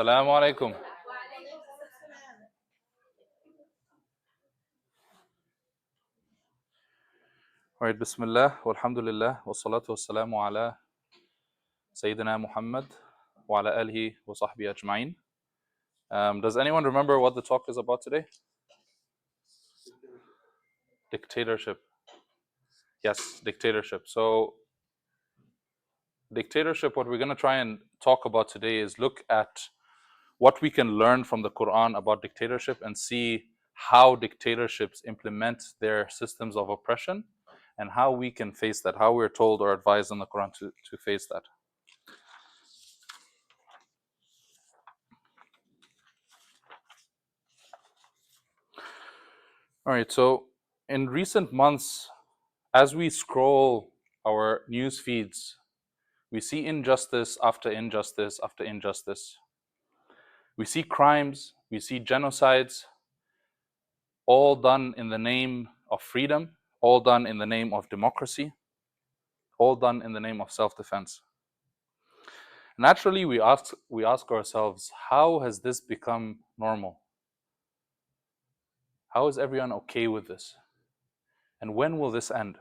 Assalamu alaikum. All right, Bismillah, walhamdulillah, wassalatu wassalamu ala Sayyidina Muhammad wa ala alihi wa sahbihi ajma'in. Does anyone remember what the talk is about today? Dictatorship. Yes, dictatorship. So, dictatorship, what we're going to try and talk about today is look at what we can learn from the Quran about dictatorship and see how dictatorships implement their systems of oppression and how we can face that, how we're told or advised in the Quran to face that. All right, so in recent months, as we scroll our news feeds, we see injustice after injustice after injustice. We see crimes, we see genocides, all done in the name of freedom, all done in the name of democracy, all done in the name of self-defense. Naturally, we ask ourselves, how has this become normal? How is everyone okay with this? And when will this end?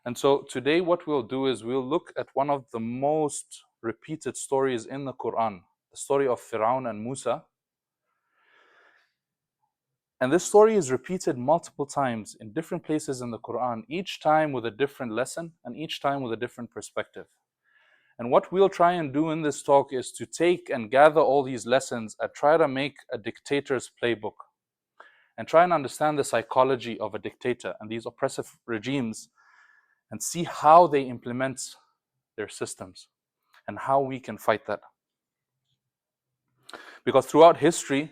And so today what we'll do is we'll look at one of the most repeated stories in the Quran, the story of Fir'aun and Musa. And this story is repeated multiple times in different places in the Quran, each time with a different lesson and each time with a different perspective. And what we'll try and do in this talk is to take and gather all these lessons and try to make a dictator's playbook and try and understand the psychology of a dictator and these oppressive regimes and see how they implement their systems and how we can fight that. Because throughout history,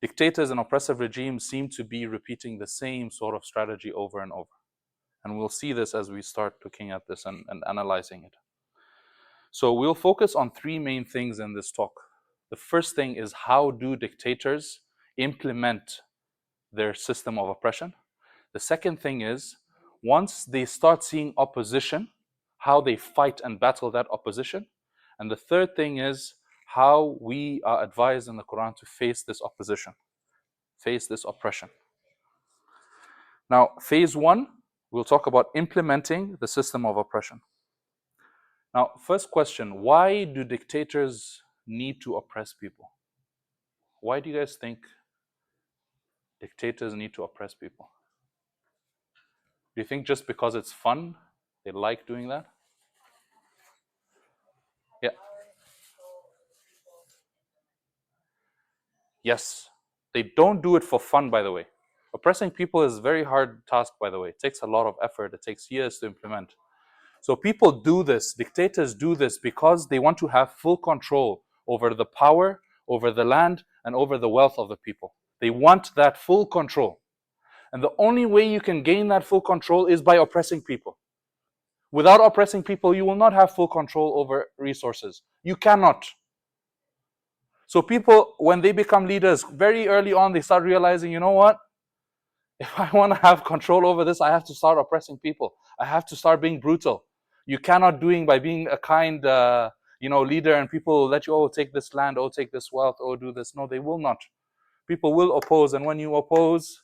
dictators and oppressive regimes seem to be repeating the same sort of strategy over and over. And we'll see this as we start looking at this and analyzing it. So we'll focus on three main things in this talk. The first thing is, how do dictators implement their system of oppression? The second thing is, once they start seeing opposition, how they fight and battle that opposition. And the third thing is how we are advised in the Quran to face this opposition, face this oppression. Now, phase one, we'll talk about implementing the system of oppression. Now, first question, why do dictators need to oppress people? Why do you guys think dictators need to oppress people? Do you think just because it's fun, they like doing that? Yeah. Yes. They don't do it for fun, by the way. Oppressing people is a very hard task, by the way. It takes a lot of effort. It takes years to implement. So people do this, dictators do this because they want to have full control over the power, over the land, and over the wealth of the people. They want that full control. And the only way you can gain that full control is by oppressing people. Without oppressing people, you will not have full control over resources. You cannot. So people, when they become leaders, very early on, they start realizing, you know what? If I want to have control over this, I have to start oppressing people. I have to start being brutal. You cannot doing by being a kind, leader, and people will let you, oh, take this land, oh, take this wealth, oh, do this. No, they will not. People will oppose, and when you oppose,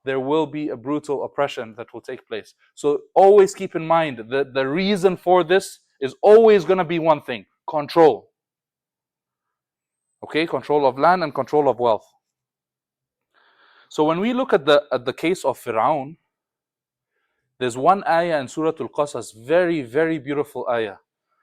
there will be a brutal oppression that will take place. So always keep in mind that the reason for this is always going to be one thing: control. Okay, control of land and control of wealth. So when we look at the case of Fir'aun, there's one ayah in Surah Al-Qasas, very, very beautiful ayah.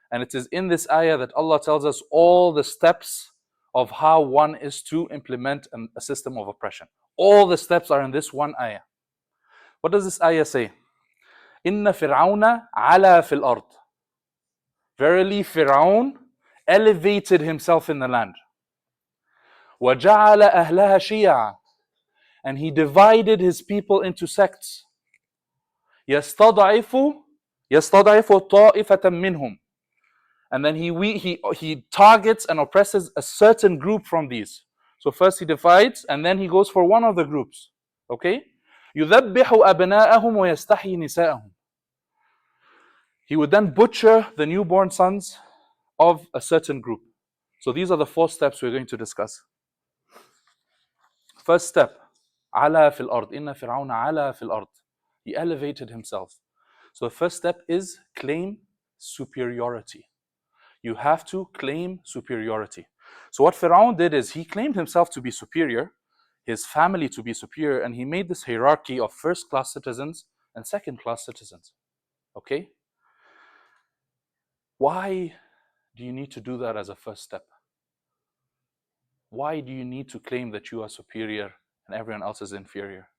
And it is in this ayah that Allah tells us all the steps of how one is to implement a system of oppression. All the steps are in this one ayah. What does this ayah say? Inna Fir'auna ala fil ard. Verily, Fir'aun elevated himself in the land. وَجَعَلَ أَهْلَهَا شِيَعًا. And he divided his people into sects. يَسْتَضْعِفُ طَائِفَةً مِّنْهُمْ. And then he targets and oppresses a certain group from these. So first he divides, and then he goes for one of the groups. Okay? يُذَبِّحُ أَبْنَاءَهُمْ وَيَسْتَحْيِي نِسَاءَهُمْ. He would then butcher the newborn sons of a certain group. So these are the 4 steps we're going to discuss. First step, ala fil ard. Inna fir'auna ala fil ard. He elevated himself. So the first step is claim superiority. You have to claim superiority. So what Fir'aun did is he claimed himself to be superior, his family to be superior, and he made this hierarchy of first-class citizens and second-class citizens. Okay? Why do you need to do that as a first step? Why do you need to claim that you are superior and everyone else is inferior?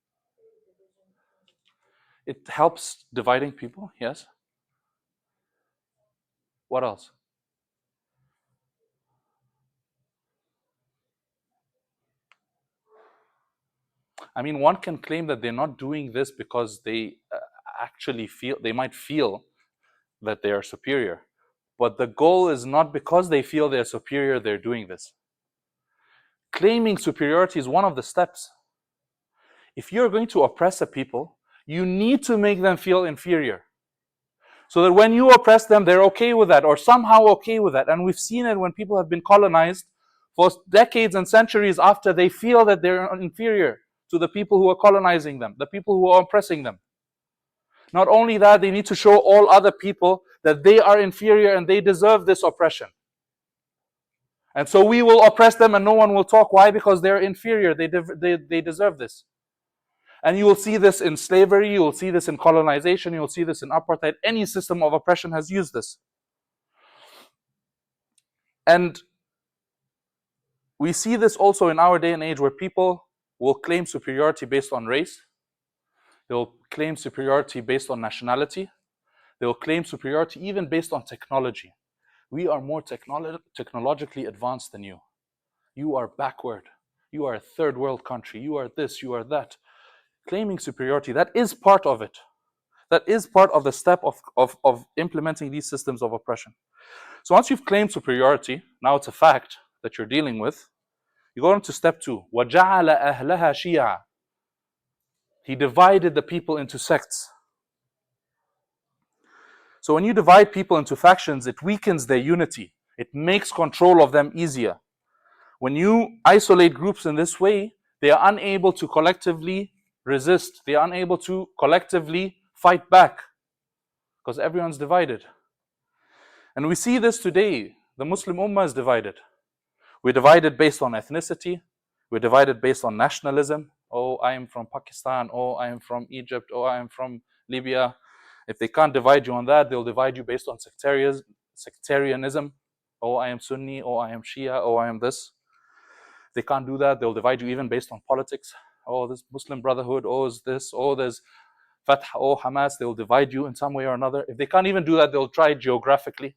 It helps dividing people, yes? What else? I mean, one can claim that they're not doing this because they actually feel, they might feel that they are superior. But the goal is not because they feel they're superior, they're doing this. Claiming superiority is one of the steps. If you're going to oppress a people, you need to make them feel inferior. So that when you oppress them, they're okay with that, or somehow okay with that. And we've seen it when people have been colonized for decades and centuries after they feel that they're inferior to the people who are colonizing them, the people who are oppressing them. Not only that, they need to show all other people that they are inferior and they deserve this oppression. And so we will oppress them and no one will talk. Why? Because they're inferior. They deserve this. And you will see this in slavery, you will see this in colonization, you will see this in apartheid. Any system of oppression has used this. And we see this also in our day and age where people will claim superiority based on race. They'll claim superiority based on nationality. They'll claim superiority even based on technology. We are more technologically advanced than you. You are backward. You are a third world country. You are this, you are that. Claiming superiority, that is part of it. That is part of the step of implementing these systems of oppression. So once you've claimed superiority, now it's a fact that you're dealing with, you go on to step 2. وَجَعَلَ أَهْلَهَا شِيَعًا. He divided the people into sects. So when you divide people into factions, it weakens their unity. It makes control of them easier. When you isolate groups in this way, they are unable to collectively resist. They are unable to collectively fight back because everyone's divided. And we see this today. The Muslim Ummah is divided. We're divided based on ethnicity. We're divided based on nationalism. Oh, I am from Pakistan. Oh, I am from Egypt. Oh, I am from Libya. If they can't divide you on that, they'll divide you based on sectarianism. Oh, I am Sunni. Oh, I am Shia. Oh, I am this. If they can't do that, they'll divide you even based on politics. Oh, this Muslim Brotherhood. Oh, is this. Oh, there's Fatah. Oh, Hamas. They'll divide you in some way or another. If they can't even do that, they'll try geographically.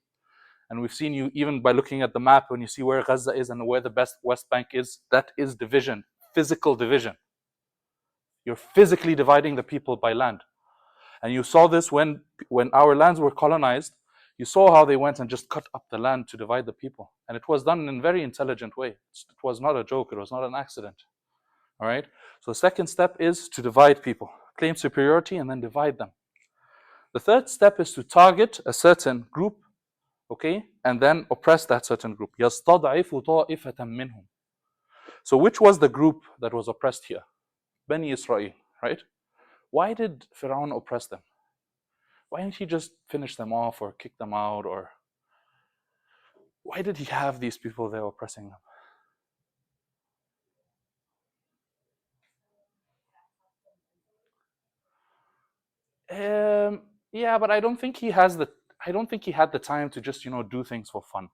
And we've seen you even by looking at the map, when you see where Gaza is and where the best West Bank is, that is division, physical division. You're physically dividing the people by land. And you saw this when our lands were colonized. You saw how they went and just cut up the land to divide the people. And it was done in a very intelligent way. It was not a joke. It was not an accident. All right? So the second step is to divide people. Claim superiority and then divide them. The third step is to target a certain group, okay, and then oppress that certain group. يَسْتَضْعِفُ طَائِفَةً مِّنْهُمْ. So which was the group that was oppressed here? Bani Israel, right? Why did Fir'aun oppress them? Why didn't he just finish them off or kick them out? Or why did he have these people there oppressing them? Yeah, but I don't think he had the time to just, do things for fun.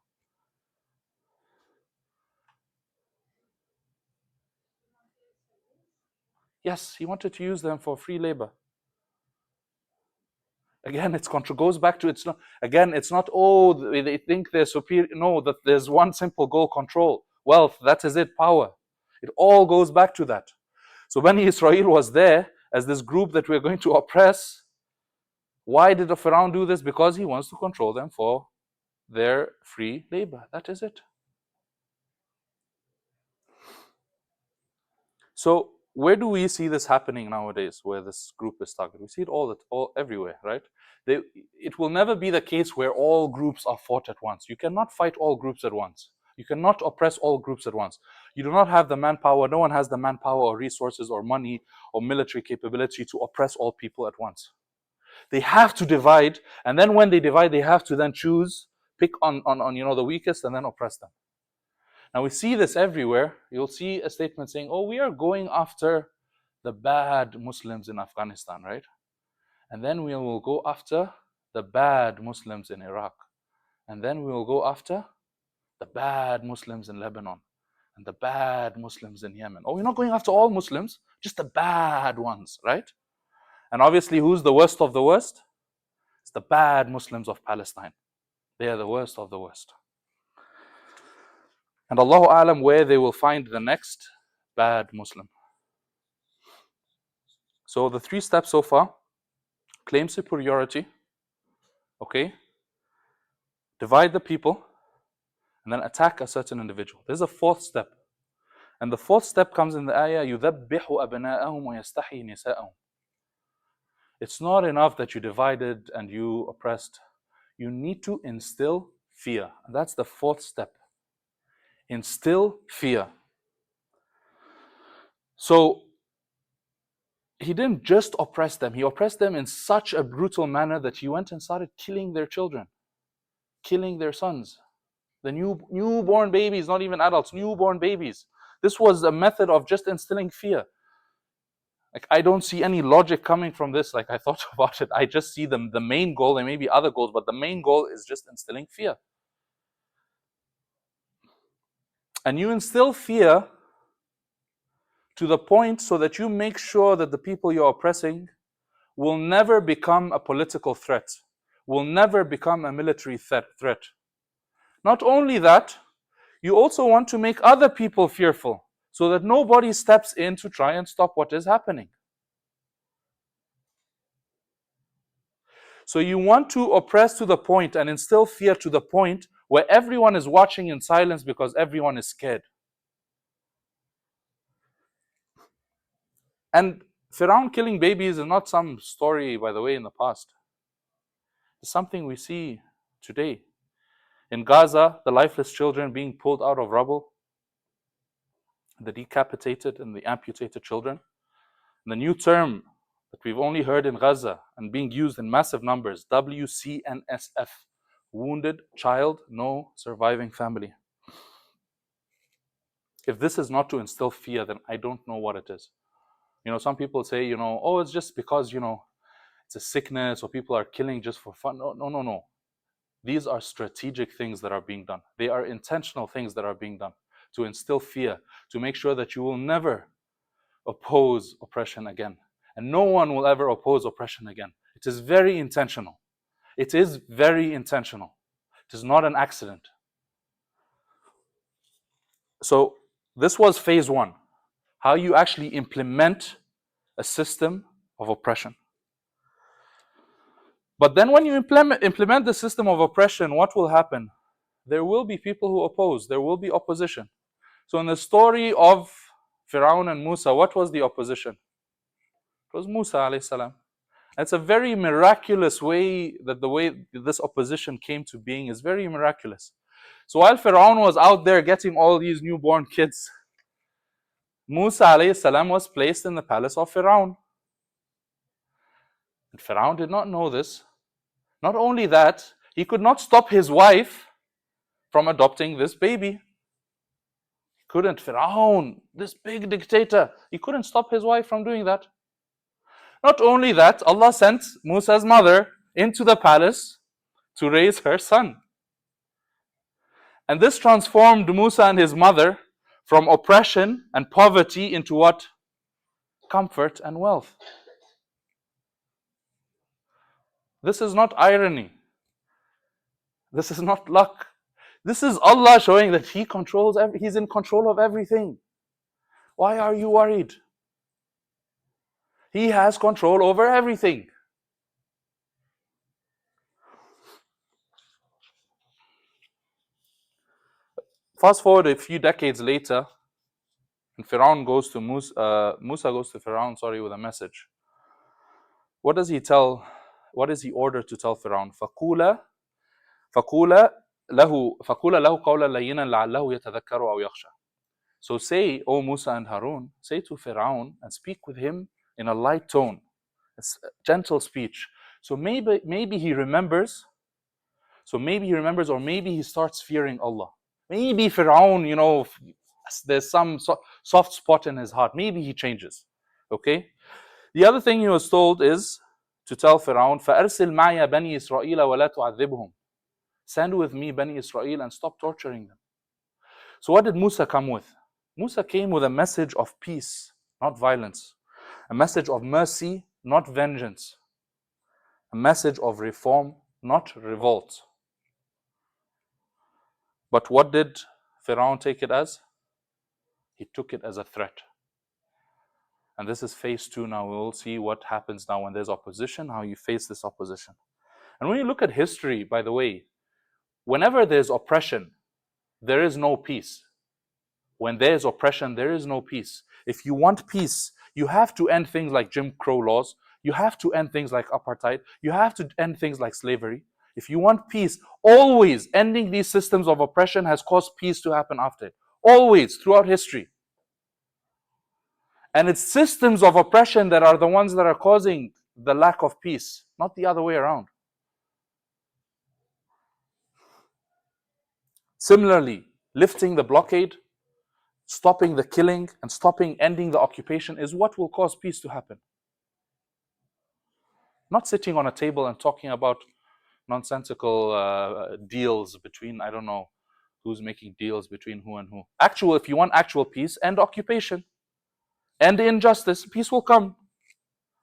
Yes, he wanted to use them for free labor. Again, goes back to it's not, oh, they think they're superior. No, that there's one simple goal: control, wealth. That is it, power. It all goes back to that. So Bani Israel was there as this group that we're going to oppress. Why did the Pharaoh do this? Because he wants to control them for their free labor. That is it. So where do we see this happening nowadays, where this group is targeted? We see it all everywhere, right? It will never be the case where all groups are fought at once. You cannot fight all groups at once. You cannot oppress all groups at once. You do not have the manpower. No one has the manpower or resources or money or military capability to oppress all people at once. They have to divide, and then when they divide, they have to then choose, pick on the weakest and then oppress them. Now we see this everywhere. You'll see a statement saying, oh, we are going after the bad Muslims in Afghanistan, right? And then we will go after the bad Muslims in Iraq. And then we will go after the bad Muslims in Lebanon and the bad Muslims in Yemen. Oh, we're not going after all Muslims, just the bad ones, right? And obviously, who's the worst of the worst? It's the bad Muslims of Palestine. They are the worst of the worst. And Allahu A'lam where they will find the next bad Muslim. So the 3 steps so far: claim superiority, okay, divide the people, and then attack a certain individual. There's a 4th step. And the 4th step comes in the ayah, يُذَبِّحُ أَبْنَاءَهُمْ وَيَسْتَحْيِي نِسَاءَهُم. It's not enough that you divided and you oppressed. You need to instill fear. And that's the 4th step. Instill fear. So he didn't just oppress them. He oppressed them in such a brutal manner that he went and started killing their children, killing their sons. The newborn babies, not even adults, newborn babies. This was a method of just instilling fear. Like, I don't see any logic coming from this. Like, I thought about it. I just see the main goal. There may be other goals, but the main goal is just instilling fear. And you instill fear to the point so that you make sure that the people you're oppressing will never become a political threat, will never become a military threat. Not only that, you also want to make other people fearful so that nobody steps in to try and stop what is happening. So you want to oppress to the point and instill fear to the point where everyone is watching in silence because everyone is scared. And Firaun killing babies is not some story, by the way, in the past. It's something we see today. In Gaza, the lifeless children being pulled out of rubble, the decapitated and the amputated children. And the new term that we've only heard in Gaza and being used in massive numbers, WCNSF, Wounded Child, No Surviving Family. If this is not to instill fear, then I don't know what it is. Some people say, oh, it's just because, it's a sickness or people are killing just for fun. No. These are strategic things that are being done. They are intentional things that are being done to instill fear, to make sure that you will never oppose oppression again. And no one will ever oppose oppression again. It is very intentional. It is very intentional. It is not an accident. So this was phase 1. How you actually implement a system of oppression. But then when you implement the system of oppression, what will happen? There will be people who oppose. There will be opposition. So in the story of Firaun and Musa, what was the opposition? It was Musa alayhi salam. It's a very miraculous way that the way this opposition came to being is very miraculous. So while Firaun was out there getting all these newborn kids, Musa alayhi salam was placed in the palace of Firaun. And Firaun did not know this. Not only that, he could not stop his wife from adopting this baby. He couldn't. Firaun, this big dictator, he couldn't stop his wife from doing that. Not only that, Allah sent Musa's mother into the palace to raise her son. And this transformed Musa and his mother from oppression and poverty into what? Comfort and wealth. This is not irony. This is not luck. This is Allah showing that He's in control of everything. Why are you worried? He has control over everything. Fast forward a few decades later, and Firaun goes to Musa goes to Firaun, with a message. What does he tell? What is he ordered to tell Firaun? فَقُولَ له فقُولَ له قولا لينا لعله يتذكر أو يخشى. So say, O Musa and Harun, say to Pharaoh and speak with him in a light tone, a gentle speech. So maybe he remembers. So maybe he remembers, or maybe he starts fearing Allah. Maybe Pharaoh, there's some soft spot in his heart. Maybe he changes. Okay. The other thing he was told is to tell Pharaoh, فَأَرْسِلْ مَعِيَ بَنِي إِسْرَائِيلَ وَلَا تُعَذِّبْهُم. Send with me Bani Israel and stop torturing them. So what did Musa come with? Musa came with a message of peace, not violence. A message of mercy, not vengeance. A message of reform, not revolt. But what did Pharaoh take it as? He took it as a threat. And this is phase 2 now. We'll see what happens now when there's opposition, how you face this opposition. And when you look at history, by the way, whenever there's oppression, there is no peace. When there's oppression, there is no peace. If you want peace, you have to end things like Jim Crow laws. You have to end things like apartheid. You have to end things like slavery. If you want peace, always ending these systems of oppression has caused peace to happen after it. Always, throughout history. And it's systems of oppression that are the ones that are causing the lack of peace, not the other way around. Similarly, lifting the blockade, stopping the killing, and ending the occupation is what will cause peace to happen. Not sitting on a table and talking about nonsensical deals between, I don't know, who's making deals between who and who. If you want actual peace, end occupation. End injustice, peace will come.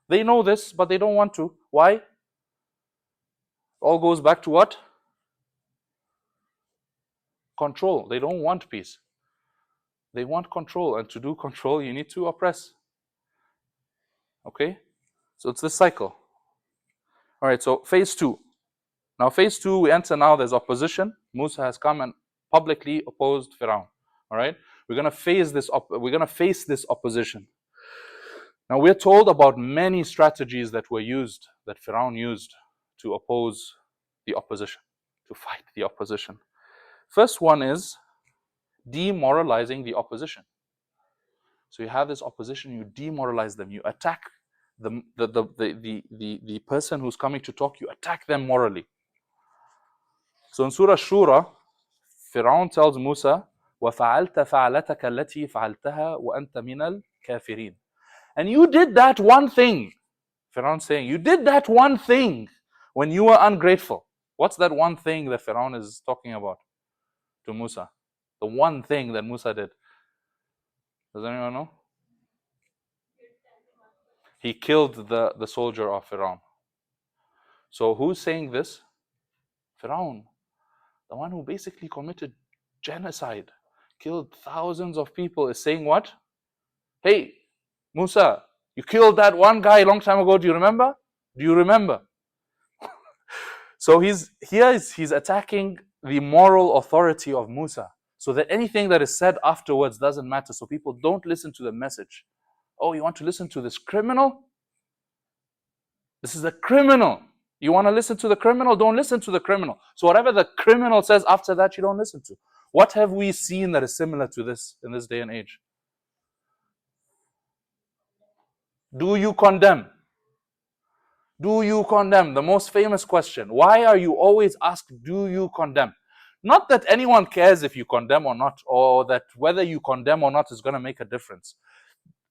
They know this, but they don't want to. Why? It all goes back to what? Control. They don't want peace. They want control. And to do control, you need to oppress. Okay? So it's this cycle. All right, so phase 2. Now, phase 2, we enter now, there's opposition. Musa has come and publicly opposed Pharaoh. All right? We're going to face this opposition. Now, we're told about many strategies that were used, that Pharaoh used to oppose the opposition, to fight the opposition. First one is demoralizing the opposition. So you have this opposition, you demoralize them, you attack the person who's coming to talk, you attack them morally. So in Surah Shura, Pharaoh tells Musa, وَفَعَلْتَ فَعَلَتَكَ الَّتِي فَعَلْتَهَا وَأَنْتَ مِنَ الْكَافِرِينَ. And you did that one thing. Pharaoh's saying, you did that one thing when you were ungrateful. What's that one thing that Pharaoh is talking about to Musa? The one thing that Musa did. Does anyone know? He killed the soldier of Pharaoh. So who's saying this? Pharaoh, the one who basically committed genocide, killed thousands of people, is saying what? Hey, Musa, you killed that one guy a long time ago. Do you remember? Do you remember? So he's attacking the moral authority of Musa, so that anything that is said afterwards doesn't matter. So people don't listen to the message. Oh, you want to listen to this criminal? This is a criminal. You want to listen to the criminal? Don't listen to the criminal. So whatever the criminal says after that, you don't listen to. What have we seen that is similar to this in this day and age? Do you condemn? Do you condemn? The most famous question. Why are you always asked, do you condemn? Not that anyone cares if you condemn or not, or that whether you condemn or not is going to make a difference.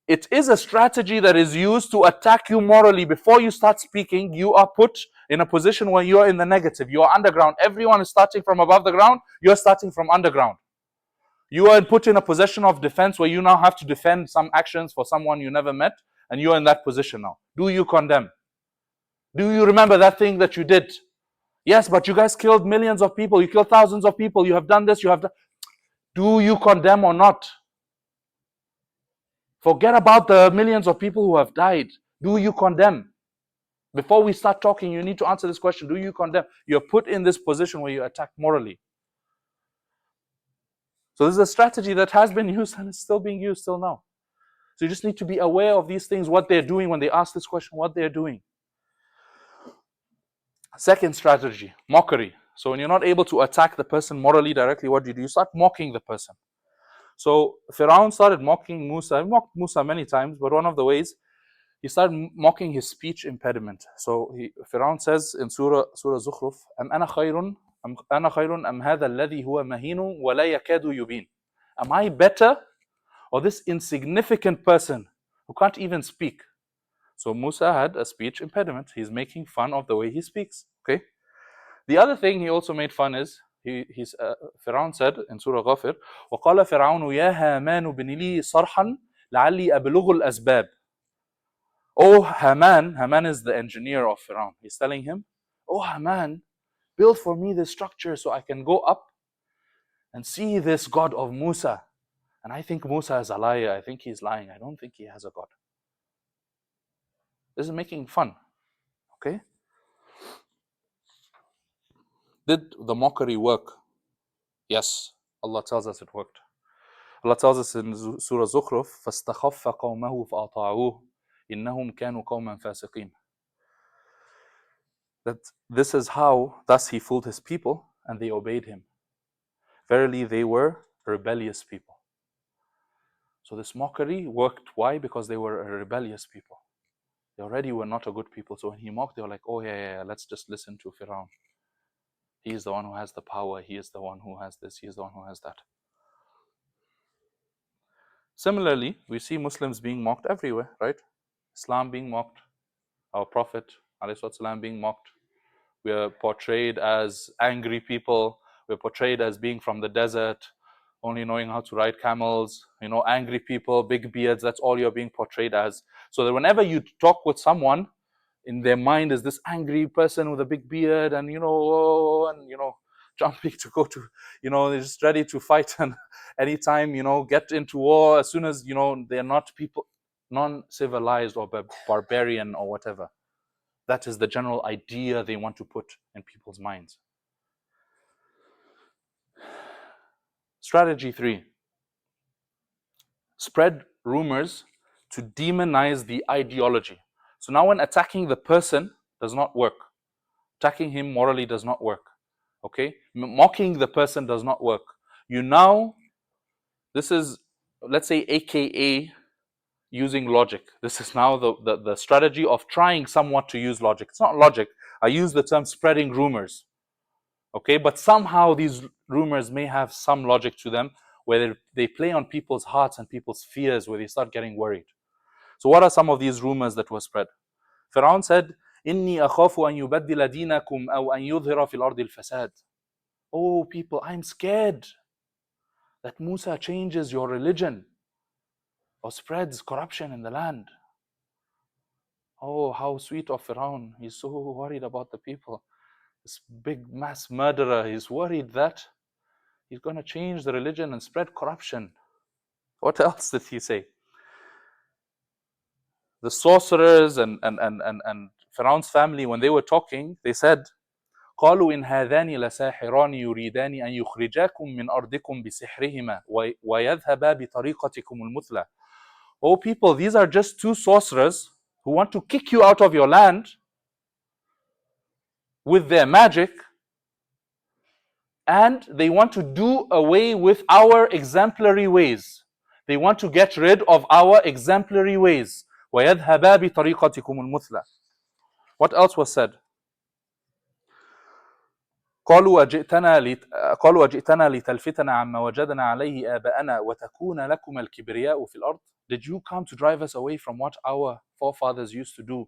It is a strategy that is used to attack you morally. Before you start speaking, you are put in a position where you are in the negative. You are underground. Everyone is starting from above the ground. You are starting from underground. You are put in a position of defense where you now have to defend some actions for someone you never met, and you are in that position now. Do you condemn? Do you remember that thing that you did? Yes, but you guys killed millions of people. You killed thousands of people. You have done this. You have done. Do you condemn or not? Forget about the millions of people who have died. Do you condemn? Before we start talking, you need to answer this question. Do you condemn? You're put in this position where you attack morally. So this is a strategy that has been used and is still being used till now. So you just need to be aware of these things, what they're doing when they ask this question, what they're doing. Second strategy, mockery. So when you're not able to attack the person morally directly, what do? You start mocking the person. So Firaun started mocking Musa. He mocked Musa many times, but one of the ways he started mocking his speech impediment. So Firaun says in Surah Zukhruf, "Am ana khayrun am hadha alladhi huwa mahinu wa la yakadu yubin." Am I better, or this insignificant person who can't even speak? So Musa had a speech impediment. He's making fun of the way he speaks. Okay. The other thing he also made fun is Firaun said in Surah Ghafir, وَقَالَ فِرْعَوْنُ يَا هَامَانُ بْنِ لِي صَرْحًا لَعَلِّي أَبْلُغُ الْأَسْبَابِ. Oh Haman is the engineer of Firaun. He's telling him, oh Haman, build for me this structure so I can go up and see this God of Musa. And I think Musa is a liar. I think he's lying. I don't think he has a God. This is making fun. Okay? Did the mockery work? Yes. Allah tells us it worked. Allah tells us in Surah Zukhruf, فَاسْتَخَفَّ قَوْمَهُ فَأَطَاعُوهُ إِنَّهُمْ كَانُوا قَوْمًا فَاسِقِينَ. That this is how, thus he fooled his people, and they obeyed him. Verily, they were rebellious people. So this mockery worked. Why? Because they were a rebellious people. They already were not a good people. So when he mocked, they were like, oh yeah, let's just listen to Firaun. He is the one who has the power. He is the one who has this. He is the one who has that. Similarly, we see Muslims being mocked everywhere, right? Islam being mocked, our Prophet ﷺ being mocked. We are portrayed as angry people. We're portrayed as being from the desert, only knowing how to ride camels, angry people, big beards. That's all you're being portrayed as. So that whenever you talk with someone, in their mind is this angry person with a big beard and, jumping to go to, they're just ready to fight and anytime, get into war as soon as, they're not people, non-civilized or barbarian or whatever. That is the general idea they want to put in people's minds. Strategy 3. Spread rumors to demonize the ideology. So now when attacking the person does not work, attacking him morally does not work, okay? Mocking the person does not work. This is, let's say, AKA using logic. This is now the strategy of trying somewhat to use logic. It's not logic. I use the term spreading rumors. Okay, but somehow these rumors may have some logic to them, where they play on people's hearts and people's fears, where they start getting worried. So what are some of these rumors that were spread? Firaun said, "Inni akhafu an yubaddila dinakum aw an yudhira fil ardi al-fasad." Oh people, I'm scared that Musa changes your religion or spreads corruption in the land. Oh, how sweet of Firaun. He's so worried about the people. This big mass murderer, he's worried that he's going to change the religion and spread corruption. What else did he say? The sorcerers and Pharaoh's family, when they were talking, they said, قالوا إن هذان لساحران يريدان أن يخرجاكم من أرضكم بسحرهما ويذهبا بطريقتكم المثلى. Oh people, these are just two sorcerers who want to kick you out of your land with their magic, and they want to do away with our exemplary ways. They want to get rid of our exemplary ways. وَيَذْهَبَا بِطَرِيقَتِكُمُ الْمُثْلَى. What else was said? قالوا أجئتنا لتلفتنا عما وجدنا عليه آباءنا وتكون لكم الكبرياء في الأرض. Did you come to drive us away from what our forefathers used to do?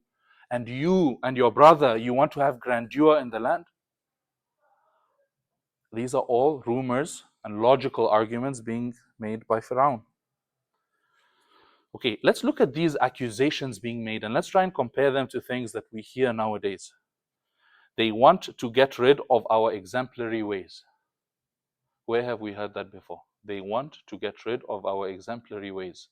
And you and your brother, you want to have grandeur in the land? These are all rumors and logical arguments being made by Firaun. Okay, let's look at these accusations being made and let's try and compare them to things that we hear nowadays. They want to get rid of our exemplary ways. Where have we heard that before? They want to get rid of our exemplary ways.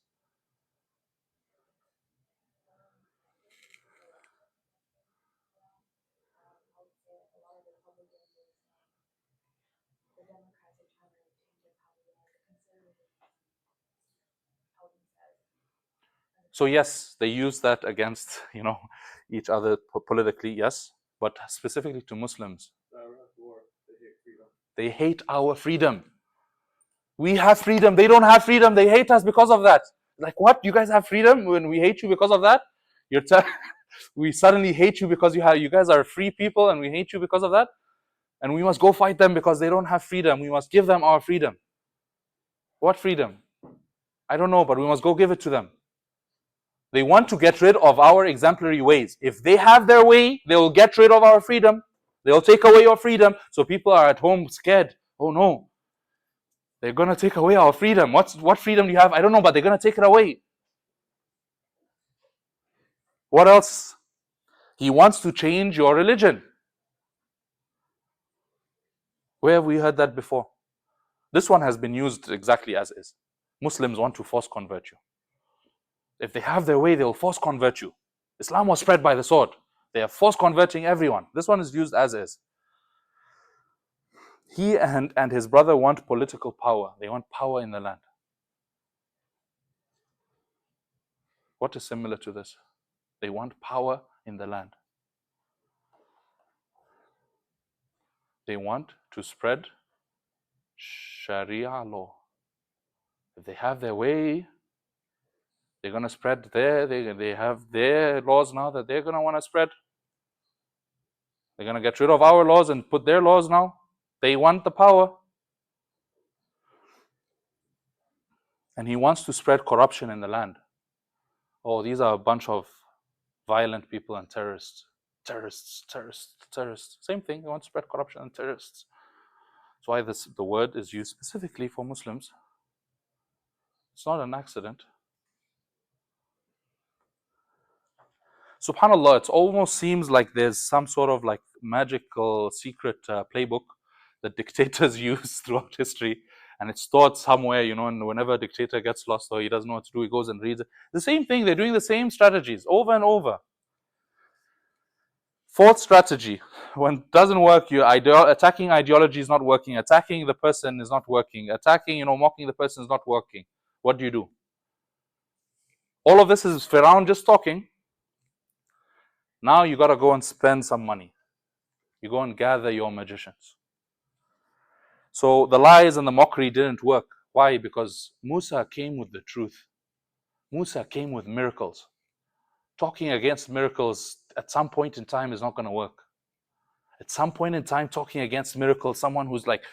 So yes, they use that against, each other politically, yes, but specifically to Muslims. They hate our freedom. We have freedom. They don't have freedom. They hate us because of that. Like, what? You guys have freedom when we hate you because of that? We suddenly hate you because you guys are free people and we hate you because of that? And we must go fight them because they don't have freedom. We must give them our freedom. What freedom? I don't know, but we must go give it to them. They want to get rid of our exemplary ways. If they have their way, they will get rid of our freedom. They'll take away your freedom. So people are at home scared. Oh no, they're going to take away our freedom. What freedom do you have? I don't know, but they're going to take it away. What else? He wants to change your religion. Where have we heard that before? This one has been used exactly as is. Muslims want to force convert you. If they have their way, they will force convert you. Islam was spread by the sword. They are force converting everyone. This one is used as is. He and his brother want political power. They want power in the land. What is similar to this? They want power in the land. They want to spread Sharia law. If they have their way, they're going to spread they have their laws now that they're going to want to spread. They're going to get rid of our laws and put their laws now. They want the power. And he wants to spread corruption in the land. Oh, these are a bunch of violent people and terrorists. Terrorists. Same thing. They want to spread corruption and terrorists. That's why the word is used specifically for Muslims. It's not an accident. SubhanAllah, it almost seems like there's some sort of like magical secret playbook that dictators use throughout history, and it's stored somewhere, and whenever a dictator gets lost or he doesn't know what to do, he goes and reads it. The same thing, they're doing the same strategies over and over. Fourth strategy, when it doesn't work, attacking ideology is not working, attacking the person is not working, attacking, mocking the person is not working. What do? All of this is Firaun just talking. Now you got to go and spend some money. You go and gather your magicians. So the lies and the mockery didn't work. Why? Because Musa came with the truth. Musa came with miracles. Talking against miracles at some point in time is not going to work. At some point in time, talking against miracles, someone who's like,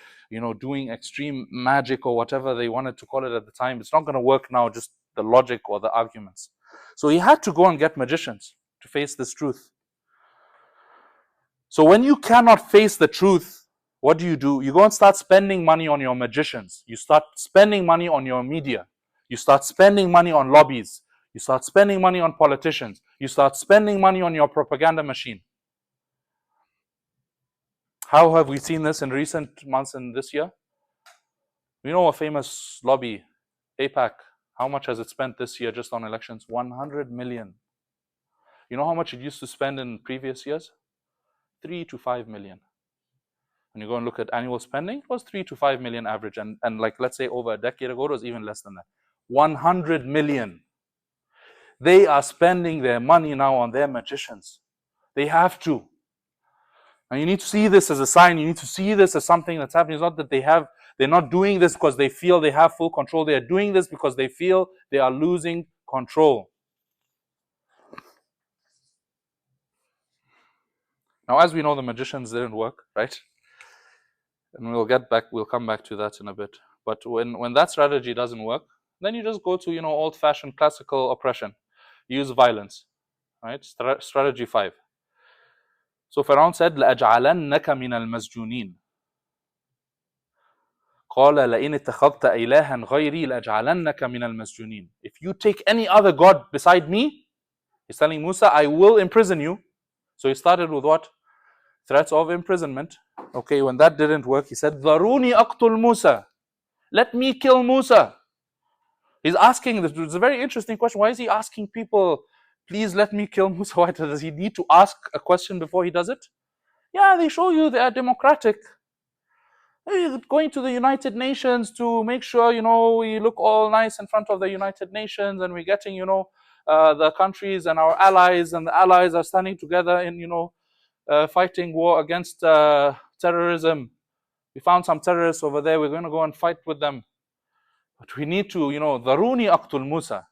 doing extreme magic or whatever they wanted to call it at the time, it's not going to work now, just the logic or the arguments. So he had to go and get magicians to face this truth. So when you cannot face the truth, what do? You go and start spending money on your magicians. You start spending money on your media. You start spending money on lobbies. You start spending money on politicians. You start spending money on your propaganda machine. How have we seen this in recent months and this year? We know a famous lobby, APAC. How much has it spent this year just on elections? 100 million. You know how much it used to spend in previous years? 3 to 5 million. When you go and look at annual spending, it was 3 to 5 million average. And like, let's say over a decade ago, it was even less than that. 100 million. They are spending their money now on their magicians. They have to. And you need to see this as a sign. You need to see this as something that's happening. It's not that they're not doing this because they feel they have full control. They are doing this because they feel they are losing control. Now, as we know, the magicians didn't work, right? And we'll come back to that in a bit. But when that strategy doesn't work, then you just go to, old-fashioned classical oppression. Use violence, right? Strategy 5. So Pharaoh said, لَأَجْعَلَنَّكَ مِنَ الْمَسْجُونِينَ قَالَ لَإِنِ اتَّخَذْتَ إِلَهًا غَيْرِي لَأَجْعَلَنَّكَ مِنَ الْمَسْجُونِينَ. If you take any other god beside me, he's telling Musa, I will imprison you. So he started with what? Threats of imprisonment. Okay, when that didn't work, he said, ذَرُونِي أَقْتُلْ Musa. Let me kill Musa. He's asking, it's a very interesting question. Why is he asking people, please let me kill Musa? Why does he need to ask a question before he does it? Yeah, they show you they are democratic. Going to the United Nations to make sure, we look all nice in front of the United Nations, and we're getting, the countries and our allies, and the allies are standing together in, fighting war against terrorism. We found some terrorists over there. We're going to go and fight with them. But we need to, Dharuni aqtul Musa.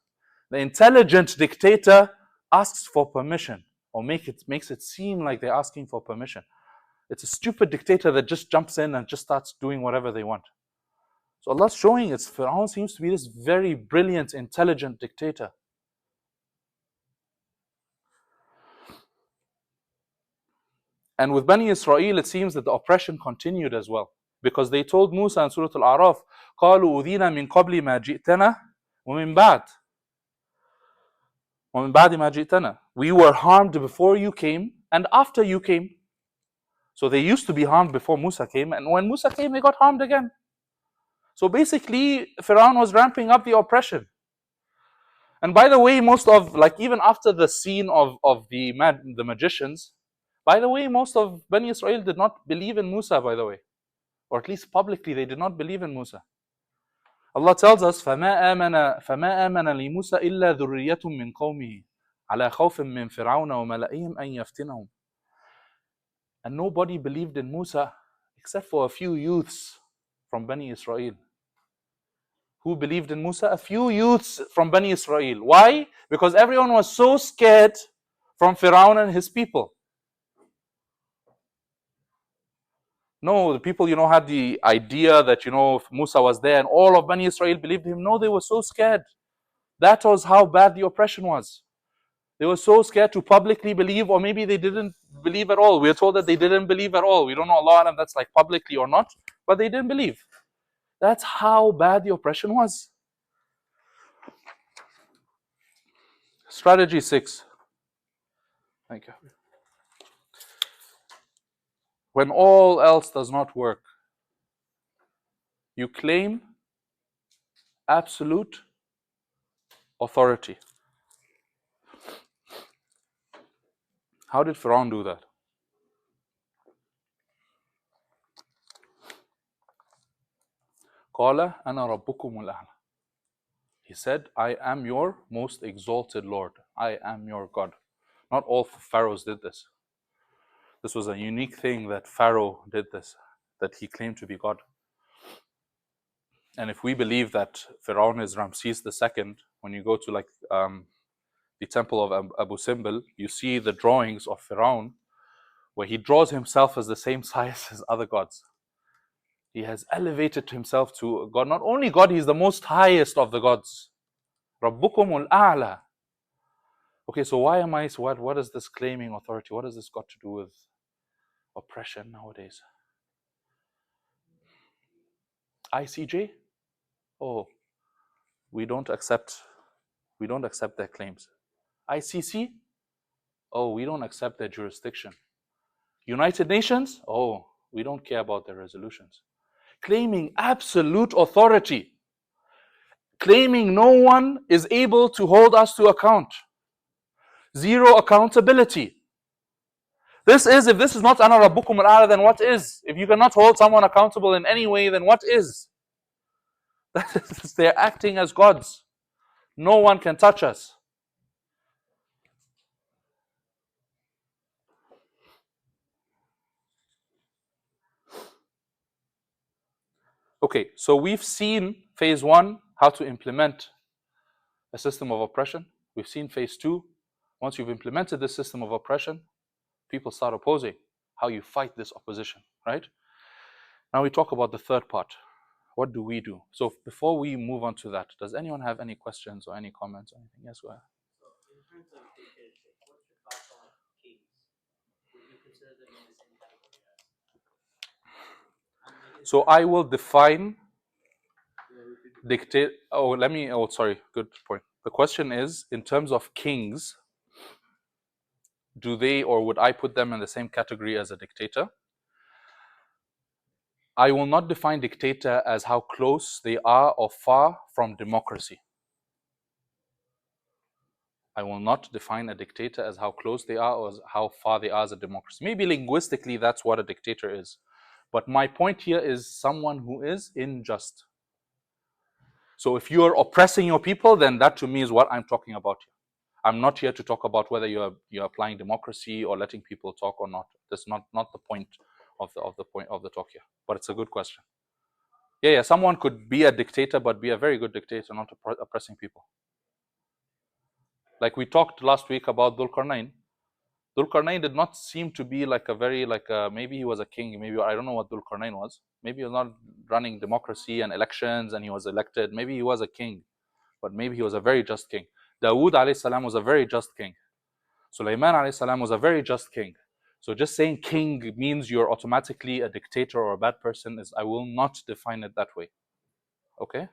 The intelligent dictator asks for permission, or makes it seem like they're asking for permission. It's a stupid dictator that just jumps in and just starts doing whatever they want. So Allah's showing us Fir'aun seems to be this very brilliant, intelligent dictator. And with Bani Israel, it seems that the oppression continued as well. Because they told Musa in Surah Al-A'raf, قَالُوا أُذِينَ مِن قَبْلِ مَا جِئْتَنَا وَمِن بَعْدِ مَا جِئْتَنَا. We were harmed before you came and after you came. So they used to be harmed before Musa came, and when Musa came, they got harmed again. So basically, Fir'aun was ramping up the oppression. And by the way, even after the scene of the magicians, by the way, most of Bani Israel did not believe in Musa, by the way. Or at least publicly, they did not believe in Musa. Allah tells us, فَمَا آمَنَ لِمُوسَى إِلَّا ذُرِّيَّةٌ مِّن قَوْمِهِ عَلَى خَوْفٍ مِّن فِرْعَوْنَ وَمَلَئِهِمْ أَن يَفْتِنَهُمْ. And nobody believed in Musa except for a few youths from Bani Israel. Who believed in Musa? A few youths from Bani Israel. Why? Because everyone was so scared from Fir'aun and his people. No, the people, had the idea that, Musa was there and all of Bani Israel believed him. No, they were so scared. That was how bad the oppression was. They were so scared to publicly believe, or maybe they didn't believe at all. We are told that they didn't believe at all. We don't know, Allah, if that's like publicly or not, but they didn't believe. That's how bad the oppression was. Strategy 6. Thank you. When all else does not work, you claim absolute authority. How did Fir'aun do that? قَالَ أَنَا رَبُّكُمُ الْأَعْلَى. He said, I am your most exalted Lord. I am your God. Not all pharaohs did this. This was a unique thing that Pharaoh did this, that he claimed to be God. And if we believe that Fir'aun is Ramses II, when you go to the temple of Abu Simbel, you see the drawings of Fir'aun where he draws himself as the same size as other gods. He has elevated himself to God. Not only God, he's the most highest of the gods. Rabbukumul a'la. Okay, so what is this claiming authority? What has this got to do with oppression nowadays? ICJ? Oh, we don't accept their claims. ICC? Oh, we don't accept their jurisdiction. United Nations? Oh, we don't care about their resolutions. Claiming absolute authority. Claiming no one is able to hold us to account. Zero accountability. If this is not Ana Rabbukum al-A'la, then what is? If you cannot hold someone accountable in any way, then what is? They're acting as gods. No one can touch us. Okay, so we've seen phase 1, how to implement a system of oppression. We've seen phase 2. Once you've implemented this system of oppression, people start opposing. How you fight this opposition, right? Now we talk about the third part. What do we do? So before we move on to that, does anyone have any questions or any comments or anything? Yes, go ahead. So in terms of dictatorship, what's your thoughts on kings? Would you consider them in the same category? So I will define dictate. Sorry, good point. The question is, in terms of kings, do they or would I put them in the same category as a dictator? I will not define dictator as how close they are or far from democracy. I will not define a dictator as how close they are or as how far they are as a democracy. Maybe linguistically that's what a dictator is. But my point here is someone who is unjust. So if you're oppressing your people, then that to me is what I'm talking about here. I'm not here to talk about whether you're applying democracy or letting people talk or not. That's not the point of the point of the talk here. But it's a good question. Yeah, someone could be a dictator, but be a very good dictator, not oppressing people. Like we talked last week about Dhul Qarnayn. Dhul Qarnayn did not seem to be like a very maybe he was a king. Maybe I don't know what Dhul Qarnayn was. Maybe he was not running democracy and elections, and he was elected. Maybe he was a king, but maybe he was a very just king. Dawood alayhi salam was a very just king. Sulaiman alayhi salam was a very just king. So just saying king means you're automatically a dictator or a bad person I will not define it that way. Okay.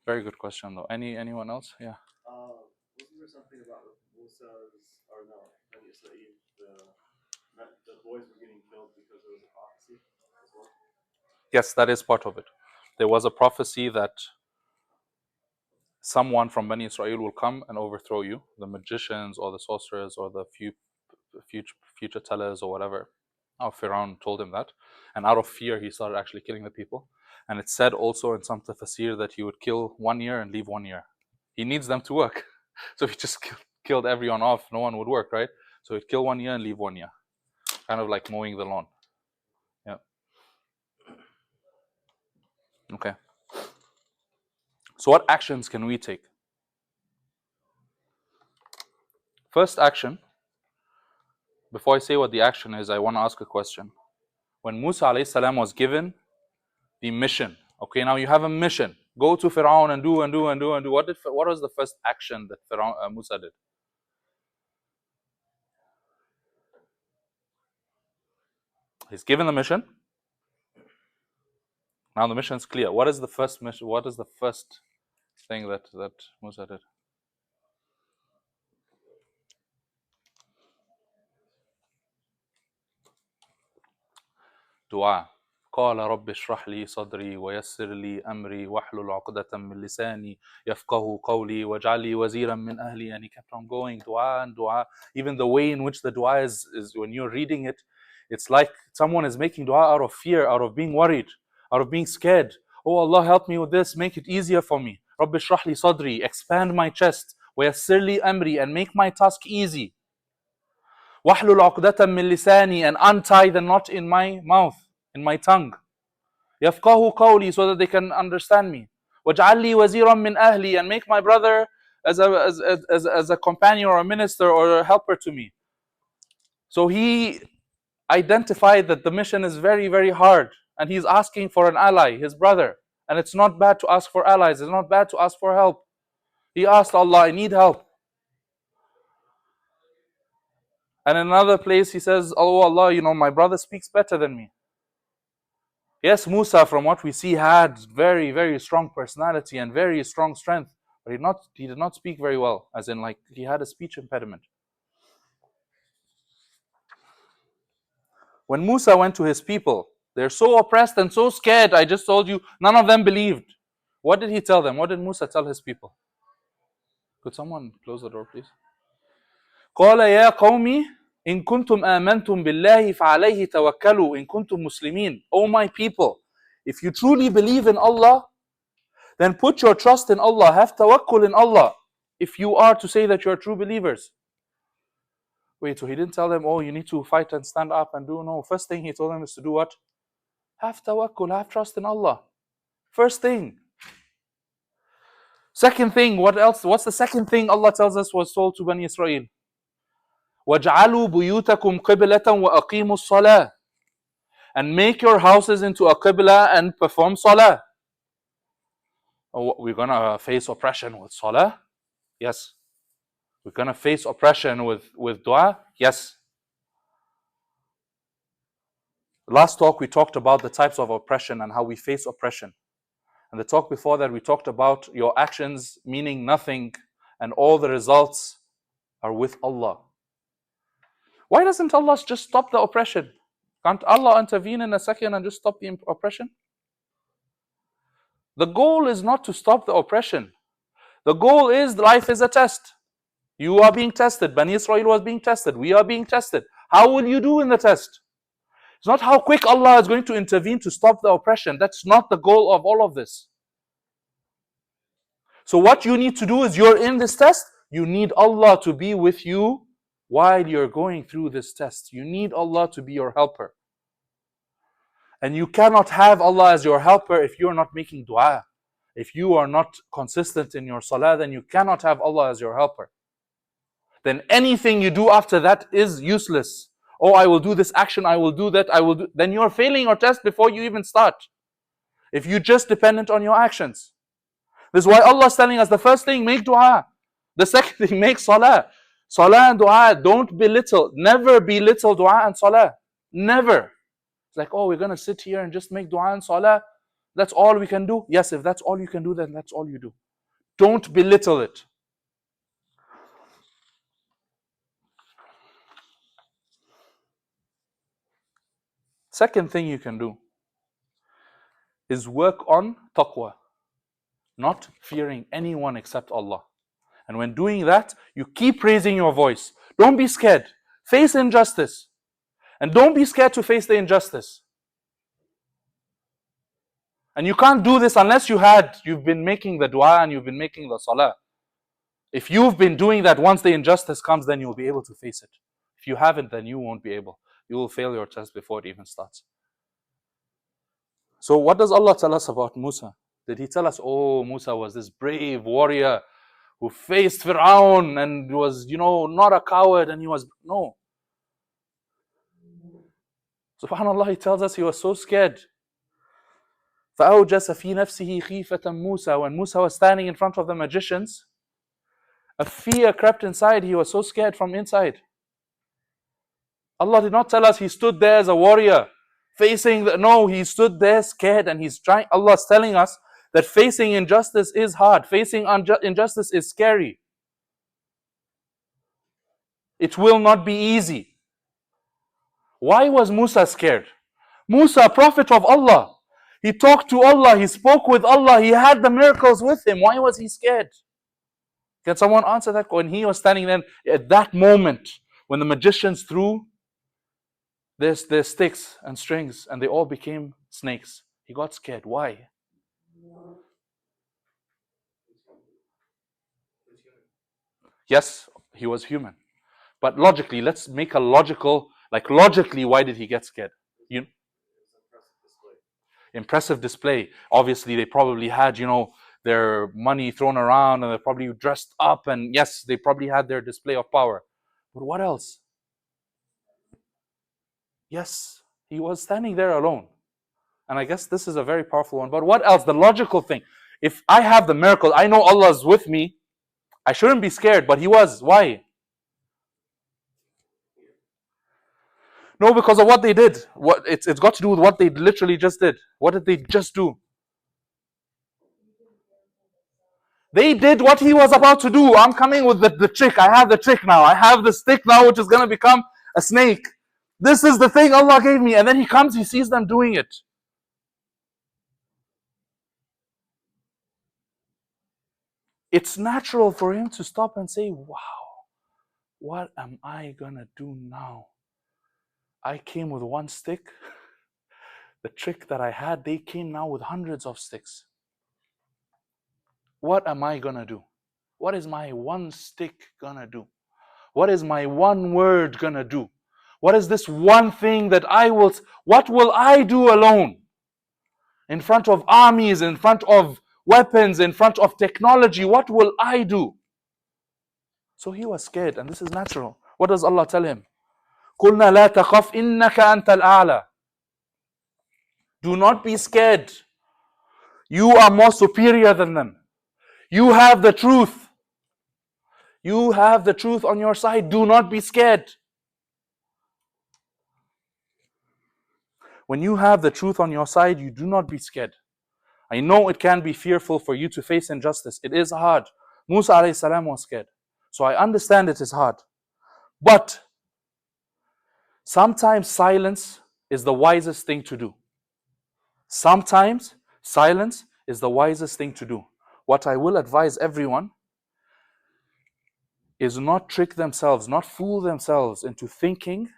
Very good question though. Anyone else? Yeah. Wasn't there something about Musa's, or no, Bani Israel, the boys were getting killed because there was a prophecy as well? Yes, that is part of it. There was a prophecy that someone from Bani Israel will come and overthrow you, the magicians or the sorcerers or the future tellers or whatever. Pharaoh told him that, and out of fear he started actually killing the people. And it said also in some tafsir that he would kill 1 year and leave 1 year. He needs them to work. So if he just killed everyone off, no one would work, right? So he'd kill 1 year and leave 1 year. Kind of like mowing the lawn. Yeah. Okay. So what actions can we take? First action, before I say what the action is, I want to ask a question. When Musa alayhi salam was given the mission, okay, now you have a mission. Go to Pharaoh and do. What was the first action that Musa did? He's given the mission. Now the mission is clear. What is the first mission? What is the first thing that Musa did? Dua. قال رب اشرح لي صدري ويسر لي أمري واحلل عقدة من لساني يفقهوا قولي واجعل لي وزيرا من أهلي. And he kept on going, dua and dua. Even the way in which the dua is when you're reading it, it's like someone is making dua out of fear, out of being worried, out of being scared. Oh Allah, help me with this, make it easier for me. رب اشرح لي صدري, expand my chest. ويسر لي أمري, and make my task easy. واحلل عقدة من لساني, and untie the knot in my mouth, in my tongue. يفقهوا قولي, so that they can understand me. واجعل لي وزيرا من أهلي, and make my brother as a companion or a minister or a helper to me. So he identified that the mission is very, very hard, and he's asking for an ally, his brother. And it's not bad to ask for allies, it's not bad to ask for help. He asked Allah, I need help. And in another place he says, oh Allah, my brother speaks better than me. Yes, Musa, from what we see, had very, very strong personality and very strong strength, but he did not speak very well, as in like he had a speech impediment. When Musa went to his people, they're so oppressed and so scared, I just told you, none of them believed. What did he tell them? What did Musa tell his people? Could someone close the door, please? قال يا قومي إن كنتم آمنتم بالله فعليه توكلوا إن كنتم مسلمين. O my people, if you truly believe in Allah, then put your trust in Allah, have tawakkul in Allah, if you are to say that you are true believers. Wait, so he didn't tell them, oh, you need to fight and stand up and do. No, first thing he told them is to do what? Have tawakkul, have trust in Allah. First thing. Second thing, what else? What's the second thing Allah tells us was told to Bani Israel? وَاجْعَلُوا بُيُوتَكُمْ قِبْلَةً وَأَقِيمُوا الصَّلَاةَ. And make your houses into a qibla and perform salah. Oh, we're going to face oppression with salah? Yes. We're going to face oppression with dua? Yes. Last talk we talked about the types of oppression and how we face oppression. And the talk before that we talked about your actions meaning nothing and all the results are with Allah. Why doesn't Allah just stop the oppression? Can't Allah intervene in a second and just stop the oppression? The goal is not to stop the oppression. The goal is life is a test. You are being tested. Bani Israel was being tested. We are being tested. How will you do in the test? It's not how quick Allah is going to intervene to stop the oppression. That's not the goal of all of this. So what you need to do is, you're in this test, you need Allah to be with you while you're going through this test. You need Allah to be your helper. And you cannot have Allah as your helper if you're not making dua. If you are not consistent in your salah, then you cannot have Allah as your helper. Then anything you do after that is useless. Oh, I will do this action, I will do that, I will do. Then you're failing your test before you even start. If you're just dependent on your actions. This is why Allah is telling us the first thing, make dua. The second thing, make salah. Salah and dua, don't belittle. Never belittle dua and salah. Never. It's like, oh, we're going to sit here and just make dua and salah. That's all we can do. Yes, if that's all you can do, then that's all you do. Don't belittle it. Second thing you can do is work on taqwa, not fearing anyone except Allah. And when doing that, you keep raising your voice. Don't be scared. Face injustice. And don't be scared to face the injustice. And you can't do this unless you've been making the dua and you've been making the salah. If you've been doing that, once the injustice comes, then you'll be able to face it. If you haven't, then you won't be able. You will fail your test before it even starts. So what does Allah tell us about Musa? Did He tell us, oh, Musa was this brave warrior who faced Fir'aun and was, not a coward, and he was, no. SubhanAllah, He tells us he was so scared. فَأَوْجَسَ فِي نَفْسِهِ خِيفَةً مُوسَى. When Musa was standing in front of the magicians, a fear crept inside. He was so scared from inside. Allah did not tell us he stood there as a warrior, facing no, he stood there scared, and Allah is telling us that facing injustice is hard. Facing injustice is scary. It will not be easy. Why was Musa scared? Musa, prophet of Allah. He talked to Allah, he spoke with Allah, he had the miracles with him. Why was he scared? Can someone answer that? When he was standing there at that moment, when the magicians threw their sticks and strings and they all became snakes, he got scared. Why? Yes, he was human. But logically, let's make a logically, why did he get scared? Impressive display. Obviously, they probably had, their money thrown around, and they're probably dressed up, and yes, they probably had their display of power. But what else? Yes, he was standing there alone. And I guess this is a very powerful one. But what else? The logical thing. If I have the miracle, I know Allah is with me, I shouldn't be scared, but he was. Why? No, because of what they did. It's got to do with what they literally just did. What did they just do? They did what he was about to do. I'm coming with the trick. I have the trick now. I have the stick now, which is going to become a snake. This is the thing Allah gave me. And then he comes, he sees them doing it. It's natural for him to stop and say, wow, what am I going to do now? I came with one stick. The trick that I had, they came now with hundreds of sticks. What am I going to do? What is my one stick going to do? What is my one word going to do? What is this one thing that what will I do alone? In front of armies, in front of weapons, in front of technology, what will I do? So he was scared, and this is natural. What does Allah tell him? قُلْنَا لَا تَخَفْ إِنَّكَ أَنْتَ الْأَعْلَى. Do not be scared. You are more superior than them. You have the truth. You have the truth on your side. Do not be scared. When you have the truth on your side, you do not be scared. I know it can be fearful for you to face injustice. It is hard. Musa alayhi salam was scared. So I understand it is hard. But sometimes silence is the wisest thing to do. Sometimes silence is the wisest thing to do. What I will advise everyone is not trick themselves, not fool themselves into thinking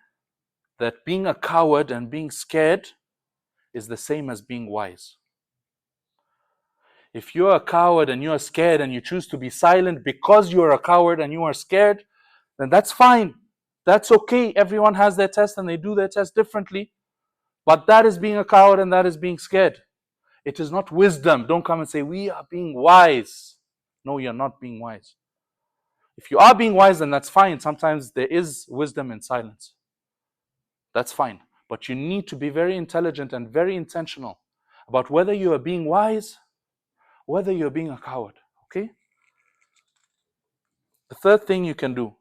that being a coward and being scared is the same as being wise. If you're a coward and you're scared and you choose to be silent because you're a coward and you are scared, then that's fine. That's okay. Everyone has their test and they do their test differently. But that is being a coward and that is being scared. It is not wisdom. Don't come and say, we are being wise. No, you're not being wise. If you are being wise, then that's fine. Sometimes there is wisdom in silence. That's fine. But you need to be very intelligent and very intentional about whether you are being wise, whether you're being a coward. Okay? The third thing you can do,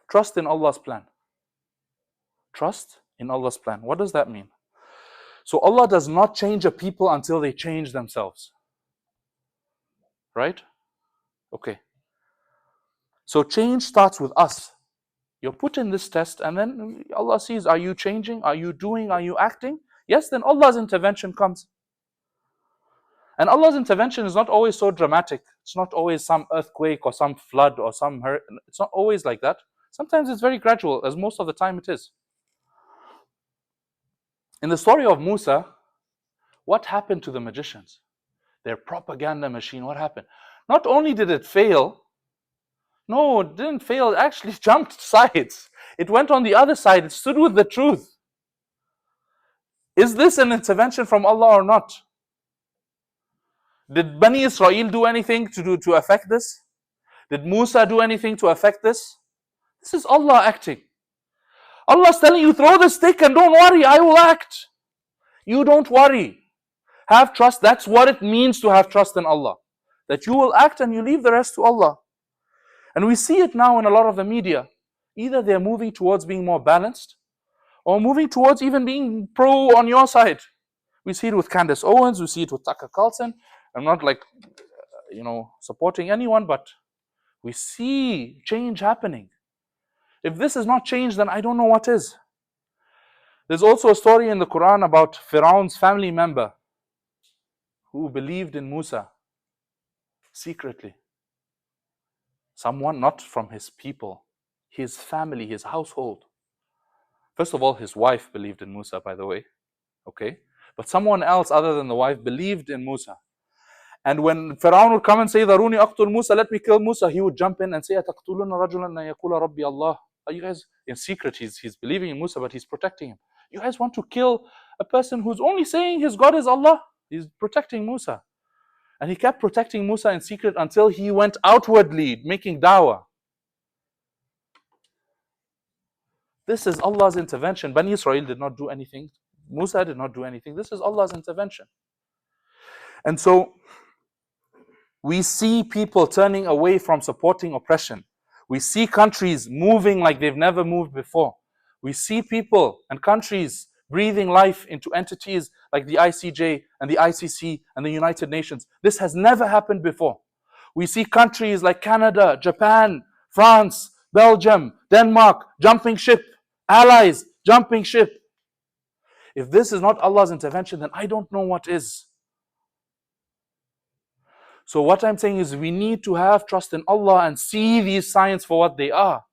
trust in Allah's plan. Trust in Allah's plan. What does that mean? So Allah does not change a people until they change themselves. Right? Okay. So change starts with us. You're put in this test and then Allah sees, are you changing? Are you doing? Are you acting? Yes, then Allah's intervention comes. And Allah's intervention is not always so dramatic. It's not always some earthquake or some flood or some hurricane. It's not always like that. Sometimes it's very gradual, as most of the time it is. In the story of Musa, what happened to the magicians? Their propaganda machine, what happened? Not only did it fail, no, it didn't fail, it actually jumped sides. It went on the other side, it stood with the truth. Is this an intervention from Allah or not? Did Bani Israel do anything to affect this? Did Musa do anything to affect this? This is Allah acting. Allah's telling you, throw the stick and don't worry, I will act. You don't worry. Have trust. That's what it means to have trust in Allah. That you will act and you leave the rest to Allah. And we see it now in a lot of the media. Either they're moving towards being more balanced or moving towards even being pro on your side. We see it with Candace Owens, we see it with Tucker Carlson. I'm not supporting anyone, but we see change happening. If this is not change, then I don't know what is. There's also a story in the Quran about Firaun's family member who believed in Musa secretly. Someone not from his people, his family, his household. First of all, his wife believed in Musa, by the way. Okay? But someone else other than the wife believed in Musa. And when Firaun would come and say, Daruni aqtul Musa, let me kill Musa, he would jump in and say, Ataqtuluna rajulan an yaqula Rabbi Allah. Are you guys, in secret, he's believing in Musa, but he's protecting him. You guys want to kill a person who's only saying his God is Allah? He's protecting Musa. And he kept protecting Musa in secret until he went outwardly, making dawah. This is Allah's intervention. Bani Israel did not do anything. Musa did not do anything. This is Allah's intervention. And so, we see people turning away from supporting oppression. We see countries moving like they've never moved before. We see people and countries breathing life into entities like the ICJ and the ICC and the United Nations. This has never happened before. We see countries like Canada, Japan, France, Belgium, Denmark jumping ship, allies jumping ship. If this is not Allah's intervention, then I don't know what is. So what I'm saying is we need to have trust in Allah and see these signs for what they are.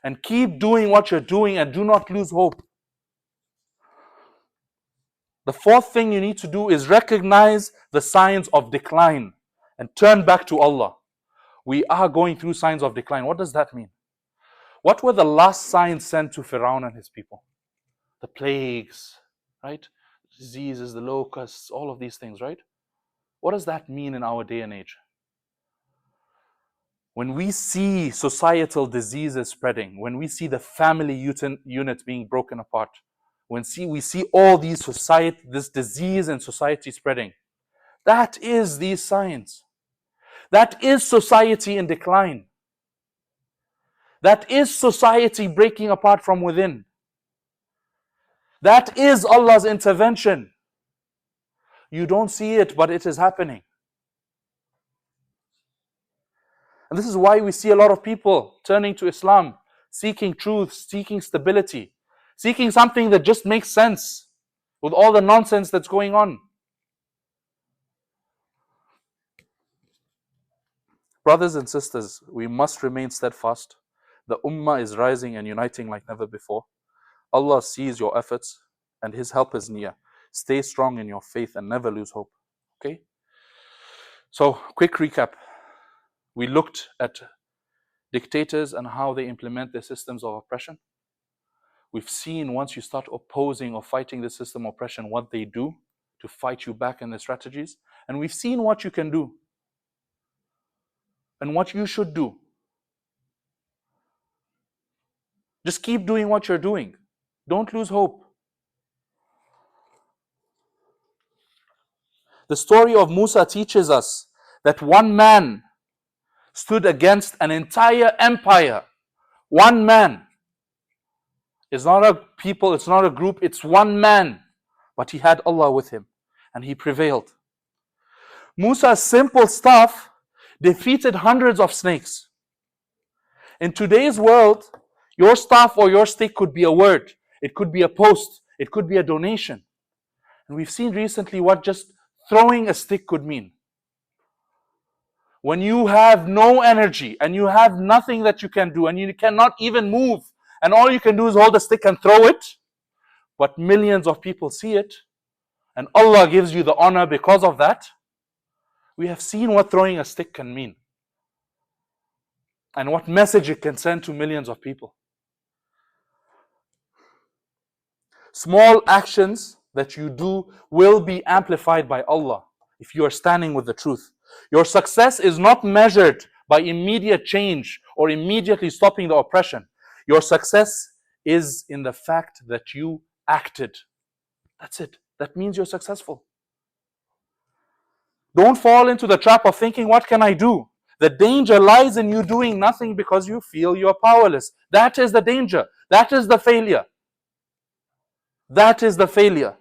And keep doing what you're doing and do not lose hope. The fourth thing you need to do is recognize the signs of decline and turn back to Allah. We are going through signs of decline. What does that mean? What were the last signs sent to Firaun and his people? The plagues, right? Diseases, the locusts, all of these things, right? What does that mean in our day and age? When we see societal diseases spreading, when we see the family unit being broken apart, when we see all these this disease in society spreading, that is these signs. That is society in decline. That is society breaking apart from within. That is Allah's intervention. You don't see it, but it is happening. And this is why we see a lot of people turning to Islam, seeking truth, seeking stability, seeking something that just makes sense with all the nonsense that's going on. Brothers and sisters, we must remain steadfast. The ummah is rising and uniting like never before. Allah sees your efforts and His help is near. Stay strong in your faith and never lose hope. Okay? So, quick recap. We looked at dictators and how they implement their systems of oppression. We've seen once you start opposing or fighting the system of oppression, what they do to fight you back in their strategies. And we've seen what you can do and what you should do. Just keep doing what you're doing. Don't lose hope. The story of Musa teaches us that one man stood against an entire empire. One man. It's not a people, it's not a group, it's one man. But he had Allah with him and he prevailed. Musa's simple staff defeated hundreds of snakes. In today's world, your staff or your stick could be a word, it could be a post, it could be a donation. And we've seen recently what just throwing a stick could mean. When you have no energy and you have nothing that you can do and you cannot even move and all you can do is hold a stick and throw it, but millions of people see it and Allah gives you the honor because of that, we have seen what throwing a stick can mean and what message it can send to millions of people. Small actions that you do will be amplified by Allah if you are standing with the truth. Your success is not measured by immediate change or immediately stopping the oppression. Your success is in the fact that you acted. That's it. That means you're successful. Don't fall into the trap of thinking, what can I do? The danger lies in you doing nothing because you feel you're powerless. That is the danger. That is the failure. That is the failure.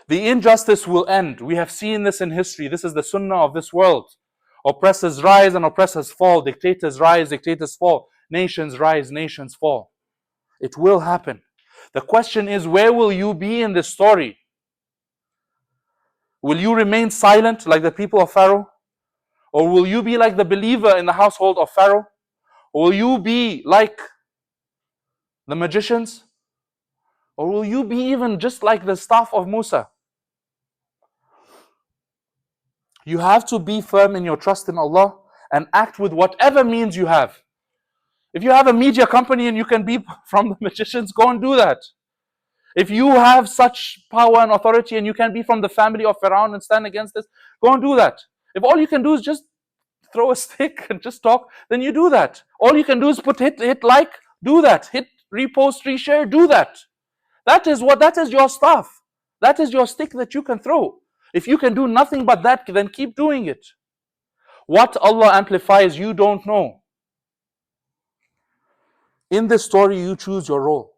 The injustice will end. We have seen this in history. This is the sunnah of this world. Oppressors rise and oppressors fall. Dictators rise, dictators fall. Nations rise, nations fall. It will happen. The question is, where will you be in this story? Will you remain silent like the people of Pharaoh? Or will you be like the believer in the household of Pharaoh? Or will you be like the magicians? Or will you be even just like the staff of Musa? You have to be firm in your trust in Allah and act with whatever means you have. If you have a media company and you can be from the magicians, go and do that. If you have such power and authority and you can be from the family of Pharaoh and stand against this, go and do that. If all you can do is just throw a stick and just talk, then you do that. All you can do is hit like, do that. Hit repost, reshare, do that. That is your stuff. That is your stick that you can throw. If you can do nothing but that, then keep doing it. What Allah amplifies, you don't know. In this story, you choose your role.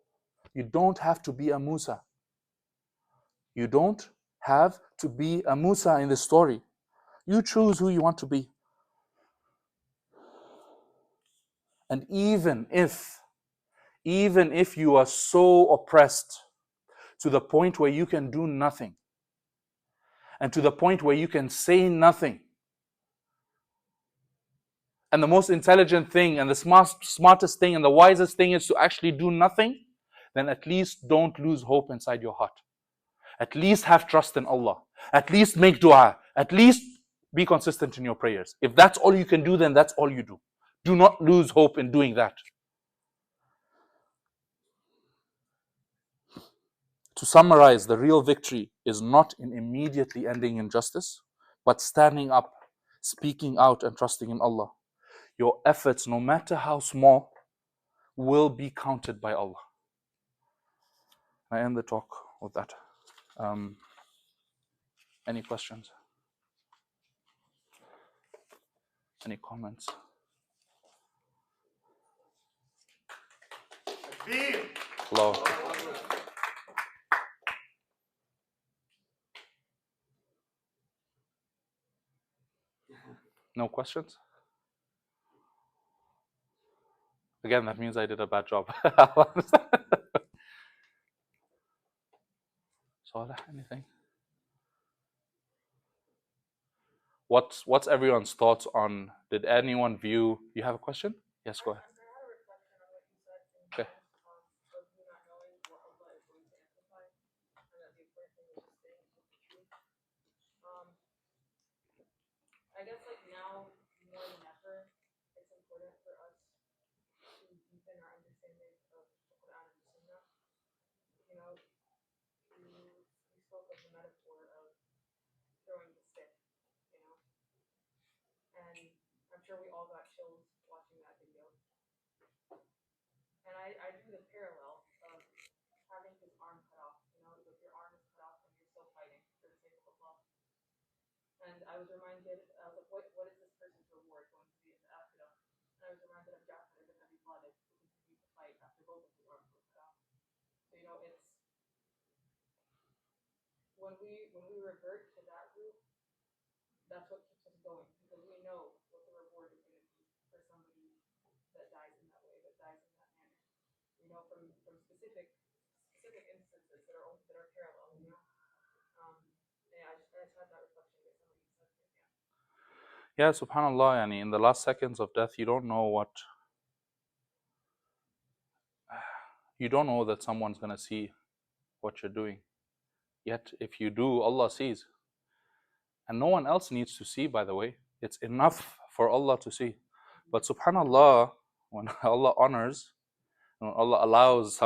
You don't have to be a Musa. You don't have to be a Musa in this story. You choose who you want to be. And even if you are so oppressed to the point where you can do nothing, and to the point where you can say nothing, and the most intelligent thing and the smartest thing and the wisest thing is to actually do nothing, then at least don't lose hope inside your heart. At least have trust in Allah. At least make dua. At least be consistent in your prayers. If that's all you can do, then that's all you do. Do not lose hope in doing that. To summarize, the real victory is not in immediately ending injustice, but standing up, speaking out, and trusting in Allah. Your efforts, no matter how small, will be counted by Allah. I end the talk with that. Any questions? Any comments? Hello. No questions? Again, that means I did a bad job. Saleh, anything? What's everyone's thoughts on? Did anyone view? You have a question? Yes, go ahead. Okay. I guess like now more than ever, it's important I drew the parallel of having his arm cut off. You know, if your arm is cut off and you're still fighting for the sake of Allah. And I was reminded, I was like, what is this person's reward going to be in the Akhirah? And I was reminded of Jaafar ibn Abi Talib, who continued to fight after both of his arms were cut off. So, you know, it's when we revert to that root, that's what keeps us going, because we know what the reward is going to be for somebody that dies in that way, that dies in that manner. You know, from specific instances that are parallel. You know, yeah, I just had that reflection based on what you said. Yeah, subhanallah, yani in the last seconds of death, you don't know that someone's going to see what you're doing. Yet, if you do, Allah sees. And no one else needs to see, by the way. It's enough for Allah to see. But subhanallah, when Allah honors, when Allah allows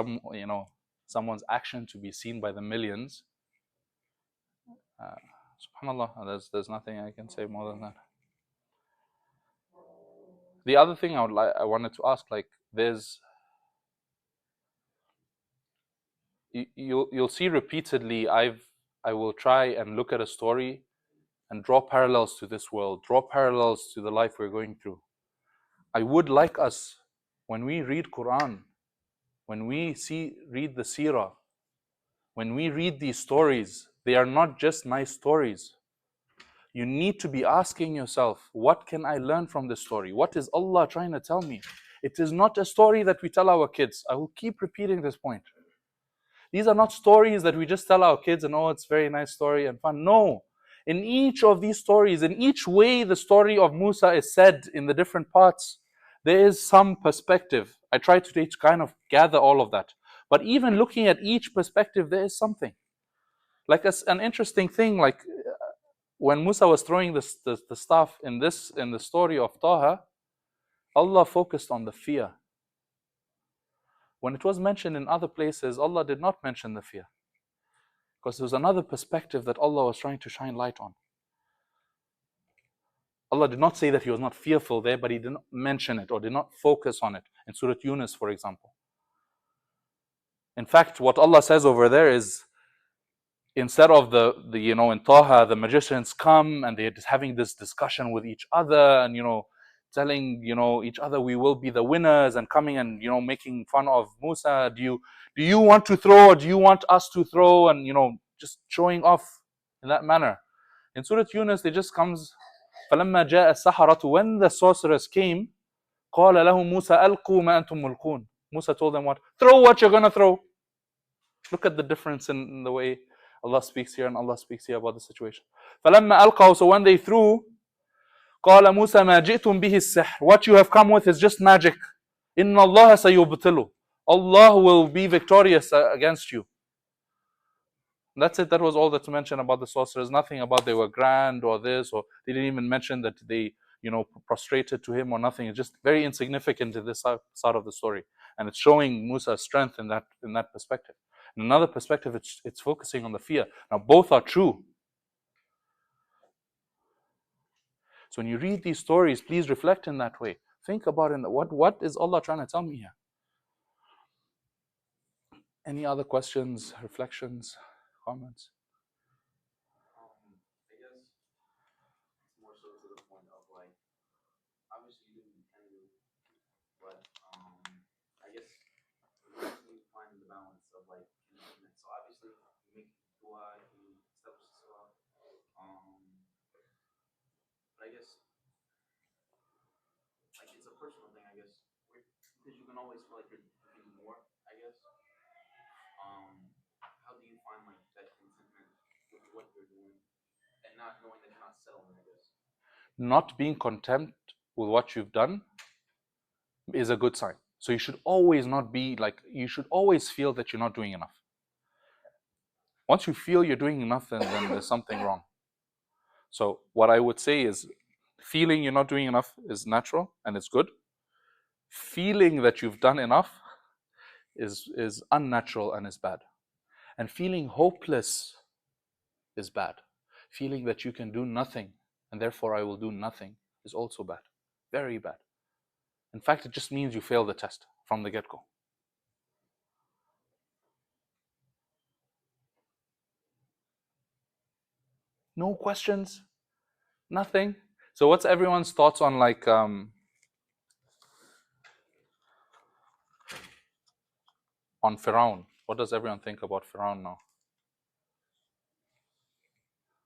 someone's action to be seen by the millions, subhanallah, there's nothing I can say more than that. The other thing I wanted to ask, like, there's you'll see repeatedly, I will try and look at a story and draw parallels to this world, draw parallels to the life we're going through. I would like us, when we read Quran, when we read the seerah, when we read these stories, they are not just nice stories. You need to be asking yourself, what can I learn from this story? What is Allah trying to tell me? It is not a story that we tell our kids. I will keep repeating this point. These are not stories that we just tell our kids and, oh, it's a very nice story and fun. No. In each of these stories, in each way the story of Musa is said in the different parts, there is some perspective. I try today to kind of gather all of that. But even looking at each perspective, there is something. Like an interesting thing, like when Musa was throwing the staff in the story of Taha, Allah focused on the fear. When it was mentioned in other places, Allah did not mention the fear. Because there was another perspective that Allah was trying to shine light on. Allah did not say that He was not fearful there, but He did not mention it or did not focus on it. In Surah Yunus, for example. In fact, what Allah says over there is, instead of the in Taha, the magicians come and they're just having this discussion with each other and, telling, each other, we will be the winners, and coming and, making fun of Musa. Do you want to throw, or do you want us to throw? And, just showing off in that manner. In Surah Yunus, it just comes, فَلَمَّا جَاءَ السَّحَرَةُ, when the sorcerers came, قَالَ لَهُمْ مُوسَى أَلْقُوا مَا أَنْتُمْ مُلْقُونَ. Musa told them what? Throw what you're going to throw. Look at the difference in the way Allah speaks here and Allah speaks here about the situation. فَلَمَّا أَلْقَوْا, so when they threw, قَالَ مُوسَى مَا جِئْتُمْ بِهِ السِّحْرُ, what you have come with is just magic. إِنَّ اللَّهَ سَيُبْطِلُ, Allah will be victorious against you. That's it. That was all that's mentioned about the sorcerers. Nothing about they were grand or this, or they didn't even mention that they, prostrated to him or nothing. It's just very insignificant in this side of the story, and it's showing Musa's strength in that perspective. In another perspective, it's focusing on the fear. Now, both are true. So when you read these stories, please reflect in that way. Think about it. What is Allah trying to tell me here? Any other questions, reflections, comments? I guess it's more so to the point of, like, obviously you do what you can do, but I guess you find the balance of, like, commitment. So obviously you make dua, you establish salah, but I guess, like, it's a personal thing, I guess, because you can always feel like you're doing more, I guess. How do you find, like, that contentment with what you're doing and not knowing that you're not settling, I guess? Not being content with what you've done is a good sign. So you should always you should always feel that you're not doing enough. Once you feel you're doing enough, then there's something wrong. So what I would say is, feeling you're not doing enough is natural and it's good. Feeling that you've done enough is unnatural and is bad. And feeling hopeless is bad. Feeling that you can do nothing and therefore I will do nothing is also bad. Very bad. In fact, it just means you fail the test from the get-go. No questions, nothing. So what's everyone's thoughts on like on Firaun? What does everyone think about Firaun now?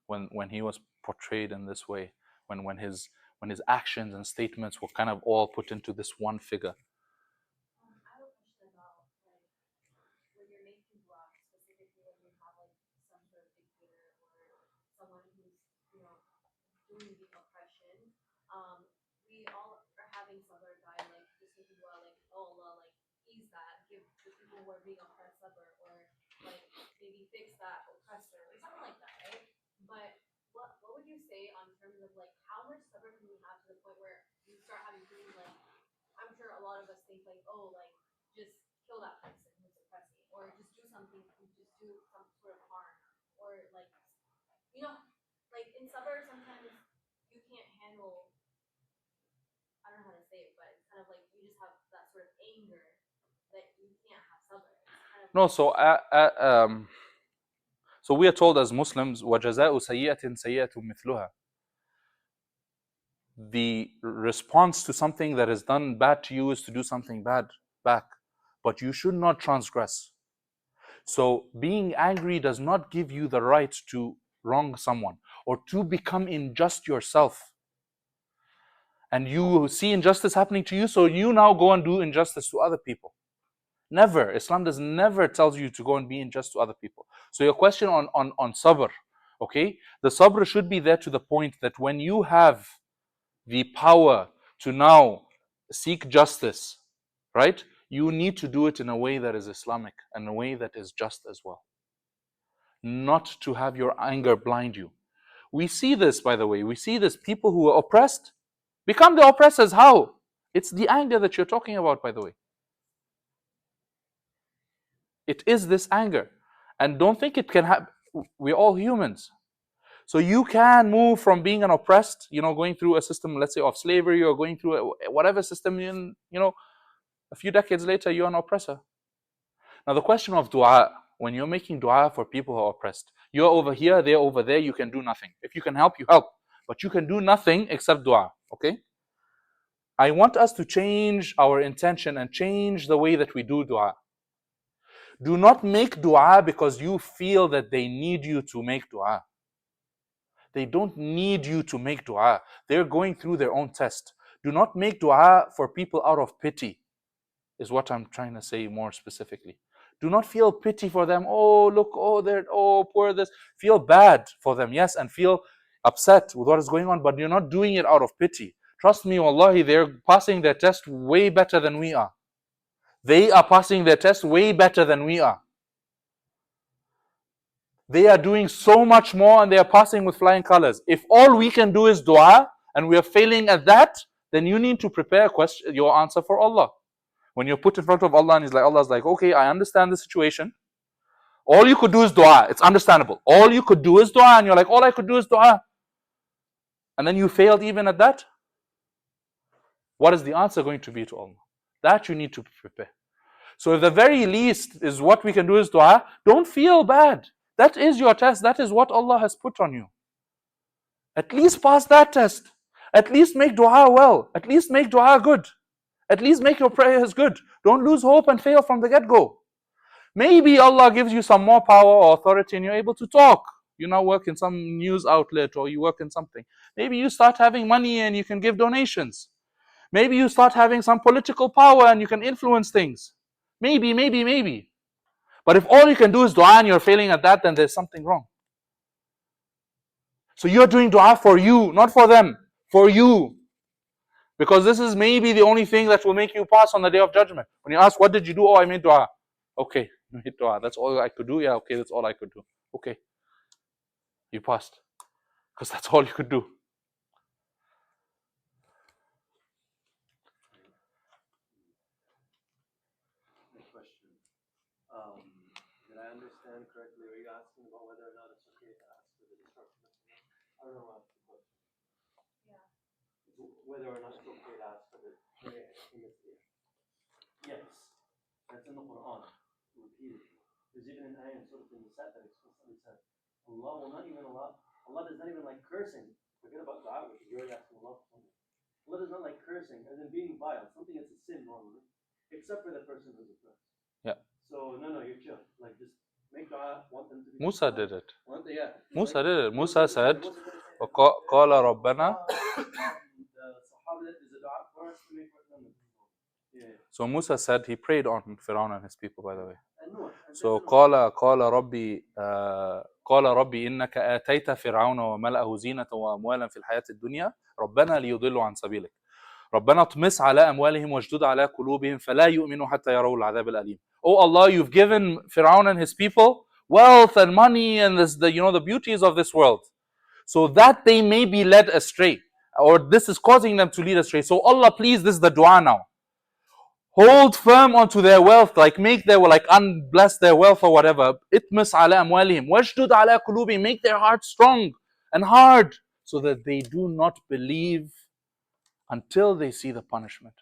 When he was portrayed in this way, when his actions and statements were kind of all put into this one figure. I have a question about like when you're making dua, specifically when you have like some sort of dictator or someone who's doing the oppression. We all are having sabr by like just making dua like, oh Allah, like ease that, give the people who are being oppressed sabr, or like maybe fix that oppressor or something like that, right? But what would you say on terms of like how much sabr can we have to the point where you start having feelings like, I'm sure a lot of us think like, oh, like just kill that person who's oppressing, or just do something, just do some sort of harm, or like, like in sabr sometimes you can't handle. I don't know how to say it, but it's kind of like you just have that sort of anger that you can't have sabr. It's kind of No, so we are told as Muslims, وَجَزَاءُ سَيِّئَةٍ سَيِّئَةٌ مِثْلُهَا. The response to something that is done bad to you is to do something bad back, but you should not transgress. So being angry does not give you the right to wrong someone or to become unjust yourself. And you see injustice happening to you, so you now go and do injustice to other people. Never. Islam does never tells you to go and be unjust to other people. So your question on sabr, okay? The sabr should be there to the point that when you have the power to now seek justice, right? You need to do it in a way that is Islamic and a way that is just as well. Not to have your anger blind you. We see this, by the way. We see this. People who are oppressed become the oppressors. How? It's the anger that you're talking about, by the way. It is this anger. And don't think it can happen. We're all humans. So you can move from being an oppressed, going through a system, let's say, of slavery, or going through whatever system, a few decades later, you're an oppressor. Now, the question of dua, when you're making dua for people who are oppressed, you're over here, they're over there, you can do nothing. If you can help, you help. But you can do nothing except dua, okay? I want us to change our intention and change the way that we do dua. Do not make dua because you feel that they need you to make dua. They don't need you to make dua. They're going through their own test. Do not make dua for people out of pity, is what I'm trying to say more specifically. Do not feel pity for them. Oh, look, they're, poor this. Feel bad for them, yes, and feel upset with what is going on, but you're not doing it out of pity. Trust me, wallahi, they're passing their test way better than we are. They are passing their test way better than we are. They are doing so much more and they are passing with flying colors. If all we can do is dua and we are failing at that, then you need to prepare your answer for Allah. When you're put in front of Allah and Allah's like, okay, I understand the situation. All you could do is dua. It's understandable. All you could do is dua, and you're like, all I could do is dua. And then you failed even at that. What is the answer going to be to Allah? That you need to prepare. So if the very least is what we can do is dua, don't feel bad. That is your test. That is what Allah has put on you. At least pass that test. At least make dua well. At least make dua good. At least make your prayers good. Don't lose hope and fail from the get-go. Maybe Allah gives you some more power or authority and you're able to talk. You now work in some news outlet or you work in something. Maybe you start having money and you can give donations. Maybe you start having some political power and you can influence things. Maybe. But if all you can do is dua and you're failing at that, then there's something wrong. So you're doing dua for you, not for them. For you. Because this is maybe the only thing that will make you pass on the day of judgment. When you ask, what did you do? Oh, I made dua. Okay, you made dua. That's all I could do? Yeah, okay, that's all I could do. Okay. You passed. Because that's all you could do. Good question. Did I understand correctly? Are you asking about whether or not it's okay to ask for the destruction of someone? I don't know what the question. Yeah. Whether or not it's okay to ask for the yes. That's in the Quran repeatedly. There's even an ayah in Surah An-Nisa that explicitly says Allah will not even allow Allah does not even like cursing. Forget about dua, which is you're asking Allah for something. Allah does not like cursing, as in being vile, something that's a sin normally, except for the person who's oppressed. Yeah. So no, you're chill. Like just make dua, want them to be. Musa did it. Yeah. Musa Like, did it. Musa said, Musa did say that. قال ربنا. The Sahaba is a dua for us to make for them. Yeah. So Musa said he prayed on Firaun and his people, by the way. And Noah. So قال ربي إنك آتيت فرعون وملأه زينة وأموالا في الحياة الدنيا ربنا ليضلوا عن سبيلك ربنا اطمس على أموالهم واشدد على قلوبهم فلا يؤمنوا حتى يروا العذاب الأليم. Oh Allah, you've given Firaun and his people wealth and money and the beauties of this world, so that they may be led astray, or this is causing them to lead astray. So Allah, please, this is the dua now. Hold firm onto their wealth, like make their, like unbless their wealth or whatever. Itmis ala amwalihim washdud ala qulubihim, make their hearts strong and hard, so that they do not believe until they see the punishment.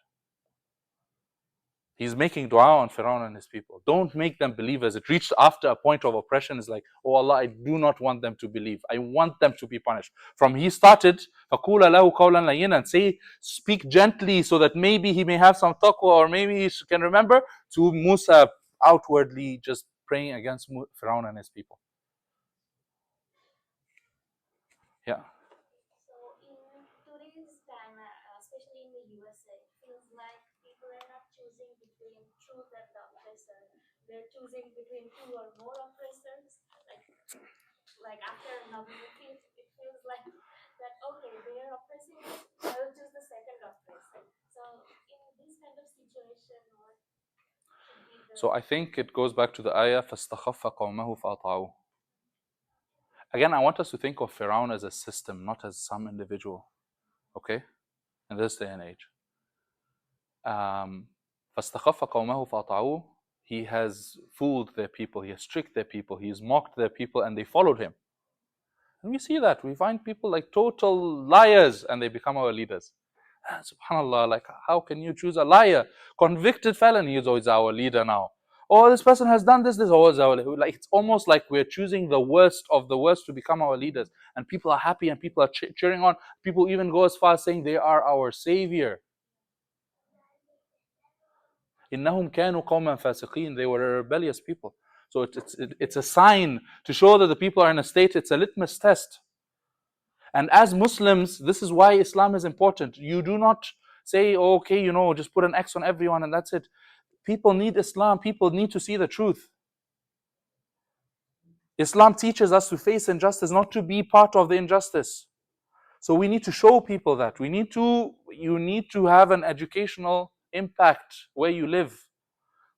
He's making dua on Firaun and his people. Don't make them believers. It reached after a point of oppression. It's like, oh Allah, I do not want them to believe. I want them to be punished. From he started, فَقُولَ لَهُ قَوْلًا لَيِّنًا, say, speak gently so that maybe he may have some taqwa, or maybe he can remember, to Musa outwardly just praying against Firaun and his people. Yeah. So in today's time, especially in the USA, it feels like people are not choosing between truth and the oppressor. They're choosing between two or more oppressors. Like after November 5th, it feels like that, okay, they are oppressing us, I will choose the second oppressor. So in this kind of situation, what should be the... So I think it goes back to the ayah, فَاسْتَخَفَّ قَوْمَهُ فَأَطَاعُوهُ. Again, I want us to think of Firaun as a system, not as some individual. Okay? In this day and age. فَاسْتَخَفَّ قَوْمَهُ فَأَطَاعُوهُ. He has fooled their people, he has tricked their people, he has mocked their people, and they followed him. And we see that. We find people like total liars and they become our leaders. SubhanAllah, like how can you choose a liar? Convicted felon, he is always our leader now. Oh, this person has done this, always our leader. Like, it's almost like we're choosing the worst of the worst to become our leaders. And people are happy and people are cheering on. People even go as far as saying they are our savior. إِنَّهُمْ كَانُوا قَوْمًا فَاسِقِينَ. They were rebellious people. So it's a sign to show that the people are in a state, it's a litmus test. And as Muslims, this is why Islam is important. You do not say, oh, okay, just put an X on everyone and that's it. People need Islam. People need to see the truth. Islam teaches us to face injustice, not to be part of the injustice. So we need to show people that. You need to have an educational impact where you live.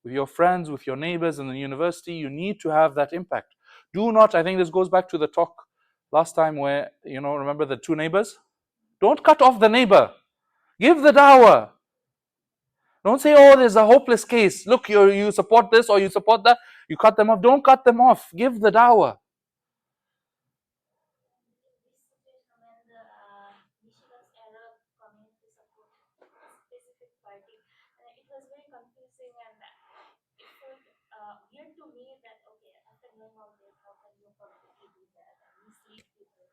With your friends, with your neighbors in the university, you need to have that impact. Do not, I think this goes back to the talk last time where, remember the two neighbors? Don't cut off the neighbor. Give the dawah. Don't say, oh, there's a hopeless case. Look, you support this or you support that. You cut them off. Don't cut them off. Give the dawah. When the Michigan's Arab community support a specific party, it was very confusing, and it felt weird to me that, okay, after knowing all this, how can you publicly do that and mislead people?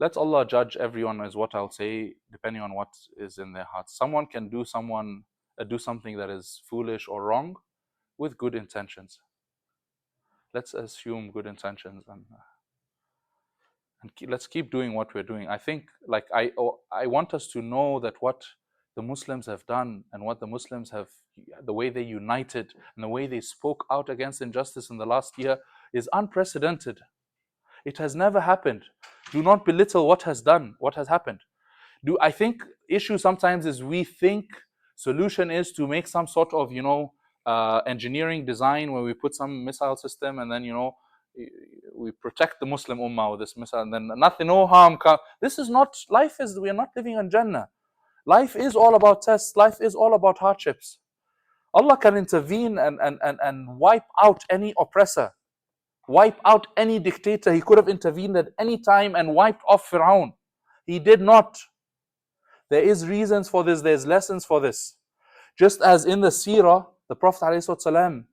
Let's Allah judge everyone, is what I'll say, depending on what is in their hearts. Someone can do something that is foolish or wrong with good intentions. Let's assume good intentions and let's keep doing what we're doing. I think, I want us to know that what the Muslims have done and what the Muslims have, the way they united and the way they spoke out against injustice in the last year is unprecedented. It has never happened. Do not belittle what has happened. I think issue sometimes is we think solution is to make some sort of, engineering design where we put some missile system and then, we protect the Muslim ummah with this missile and then nothing, no harm comes. This is not, we are not living in Jannah. Life is all about tests. Life is all about hardships. Allah can intervene and wipe out any oppressor. Wipe out any dictator. He could have intervened at any time and wiped off Firaun. He did not. There is reasons for this. There's lessons for this. Just as in the seerah, the Prophet ﷺ,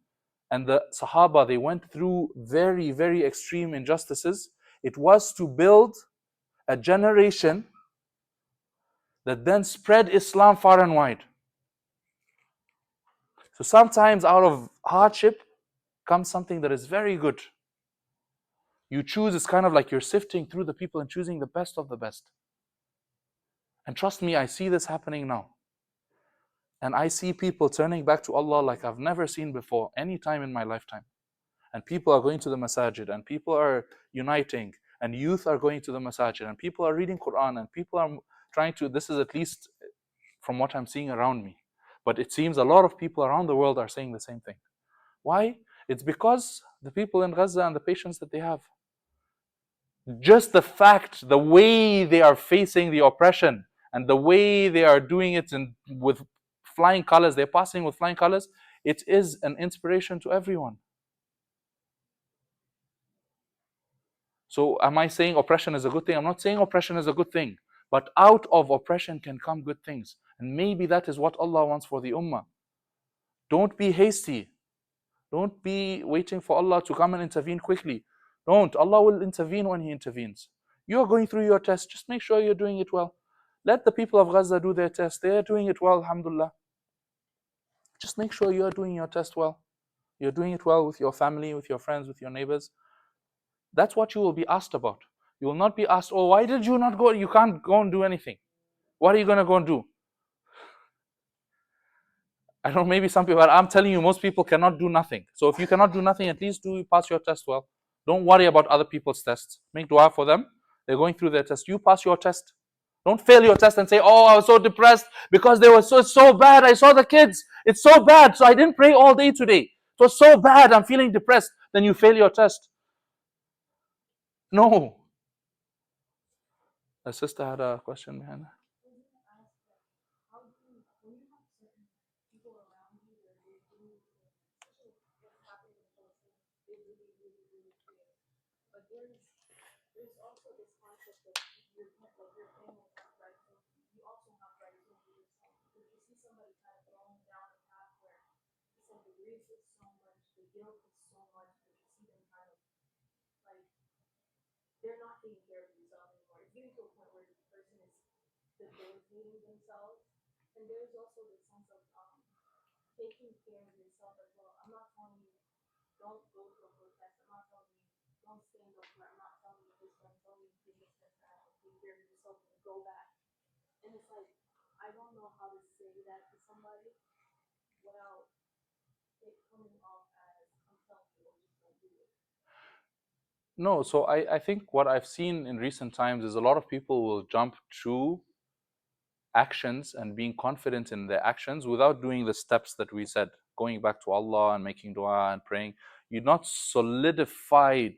and the Sahaba, they went through very, very extreme injustices. It was to build a generation that then spread Islam far and wide. So sometimes out of hardship comes something that is very good. You choose, it's kind of like you're sifting through the people and choosing the best of the best. And trust me, I see this happening now. And I see people turning back to Allah like I've never seen before, any time in my lifetime. And people are going to the masajid, and people are uniting, and youth are going to the masajid, and people are reading Quran, and people are trying to, this is at least from what I'm seeing around me. But it seems a lot of people around the world are saying the same thing. Why? It's because the people in Gaza and the patience that they have. Just the fact, the way they are facing the oppression, and the way they are doing it with flying colors, they're passing with flying colors, it is an inspiration to everyone. So am I saying oppression is a good thing? I'm not saying oppression is a good thing. But out of oppression can come good things. And maybe that is what Allah wants for the ummah. Don't be hasty. Don't be waiting for Allah to come and intervene quickly. Don't. Allah will intervene when He intervenes. You are going through your test. Just make sure you're doing it well. Let the people of Gaza do their test. They are doing it well, alhamdulillah. Just make sure you are doing your test well. You're doing it well with your family, with your friends, with your neighbors. That's what you will be asked about. You will not be asked, oh, why did you not go? You can't go and do anything. What are you going to go and do? I don't know, maybe some people, I'm telling you, most people cannot do nothing. So if you cannot do nothing, at least pass your test well. Don't worry about other people's tests. Make dua for them. They're going through their test. You pass your test. Don't fail your test and say, oh, I was so depressed because they were so bad. I saw the kids. It's so bad. So I didn't pray all day today. It was so bad. I'm feeling depressed. Then you fail your test. No. A sister had a question behind that. There's also this concept of your family has rights, so you also have rights over yourself. Because you see somebody kind of going down a path where it's like the grief is so much, the guilt is so much, that you see them kind of like they're not taking care of themselves anymore. It's getting to a point where the person is debilitating themselves. And there's also this sense of taking care of yourself as well. I'm not telling you don't go to a protest. I'm not telling you don't stand up for it. I'm not telling you this, I'm telling you take a step back and take care of yourself and go back. And it's like, I don't know how to say that to somebody without it coming off as I'm telling you or just don't do it. No, so I think what I've seen in recent times is a lot of people will jump to actions and being confident in their actions without doing the steps that we said, going back to Allah and making dua and praying. You're not solidified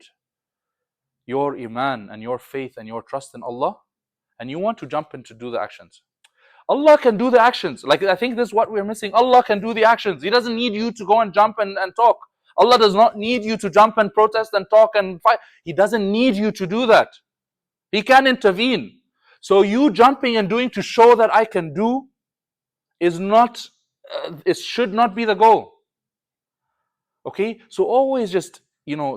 your iman and your faith and your trust in Allah, and you want to jump in to do the actions. Allah can do the actions. Like, I think this is what we're missing. Allah can do the actions. He doesn't need you to go and jump and talk. Allah does not need you to jump and protest and talk and fight. He doesn't need you to do that. He can intervene. So you jumping and doing to show that I can do is not, it should not be the goal. Okay, so always just,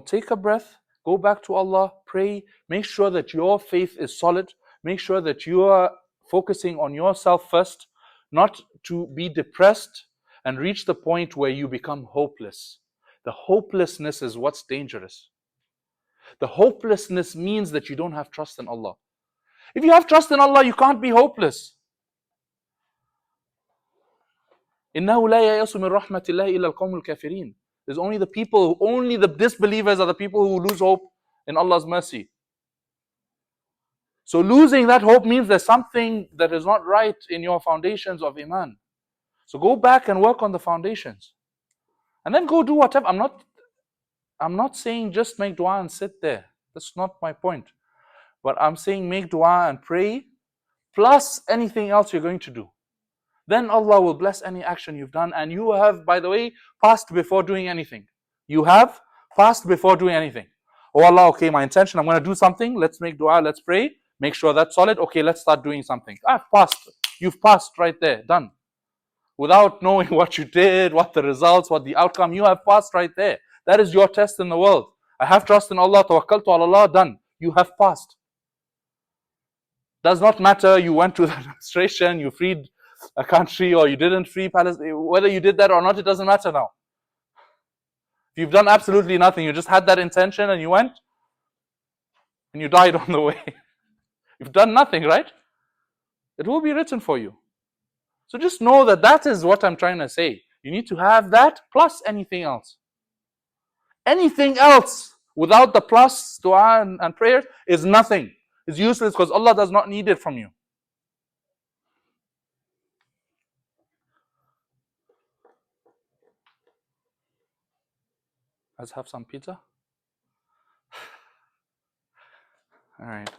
take a breath, go back to Allah, pray, make sure that your faith is solid, make sure that you are focusing on yourself first, not to be depressed and reach the point where you become hopeless. The hopelessness is what's dangerous. The hopelessness means that you don't have trust in Allah. If you have trust in Allah, you can't be hopeless. إِنَّهُ لَا يَيَأْسُ مِنْ رَحْمَةِ اللَّهِ إِلَّا الْقَوْمُ الْكَافِرِينَ. There's only the disbelievers are the people who lose hope in Allah's mercy. So losing that hope means there's something that is not right in your foundations of Iman. So go back and work on the foundations. And then go do whatever. I'm not saying just make dua and sit there. That's not my point. But I'm saying make dua and pray, plus anything else you're going to do. Then Allah will bless any action you've done. And you have, by the way, passed before doing anything. You have passed before doing anything. Oh Allah, okay, my intention, I'm going to do something. Let's make dua, let's pray. Make sure that's solid. Okay, let's start doing something. I've passed. You've passed right there. Done. without knowing what you did, what the results, what the outcome. You have passed right there. That is your test in the world. I have trust in Allah, tawakkaltu ala Allah, done. You have passed. Does not matter you went to the demonstration, you freed a country, or you didn't free Palestine. Whether you did that or not, it doesn't matter now. If you've done absolutely nothing, you just had that intention and you went, and you died on the way. You've done nothing, right? It will be written for you. So just know that that is what I'm trying to say. You need to have that plus anything else. Anything else without the plus, dua and prayer is nothing. It's useless because Allah does not need it from you. Let's have some pizza. All right.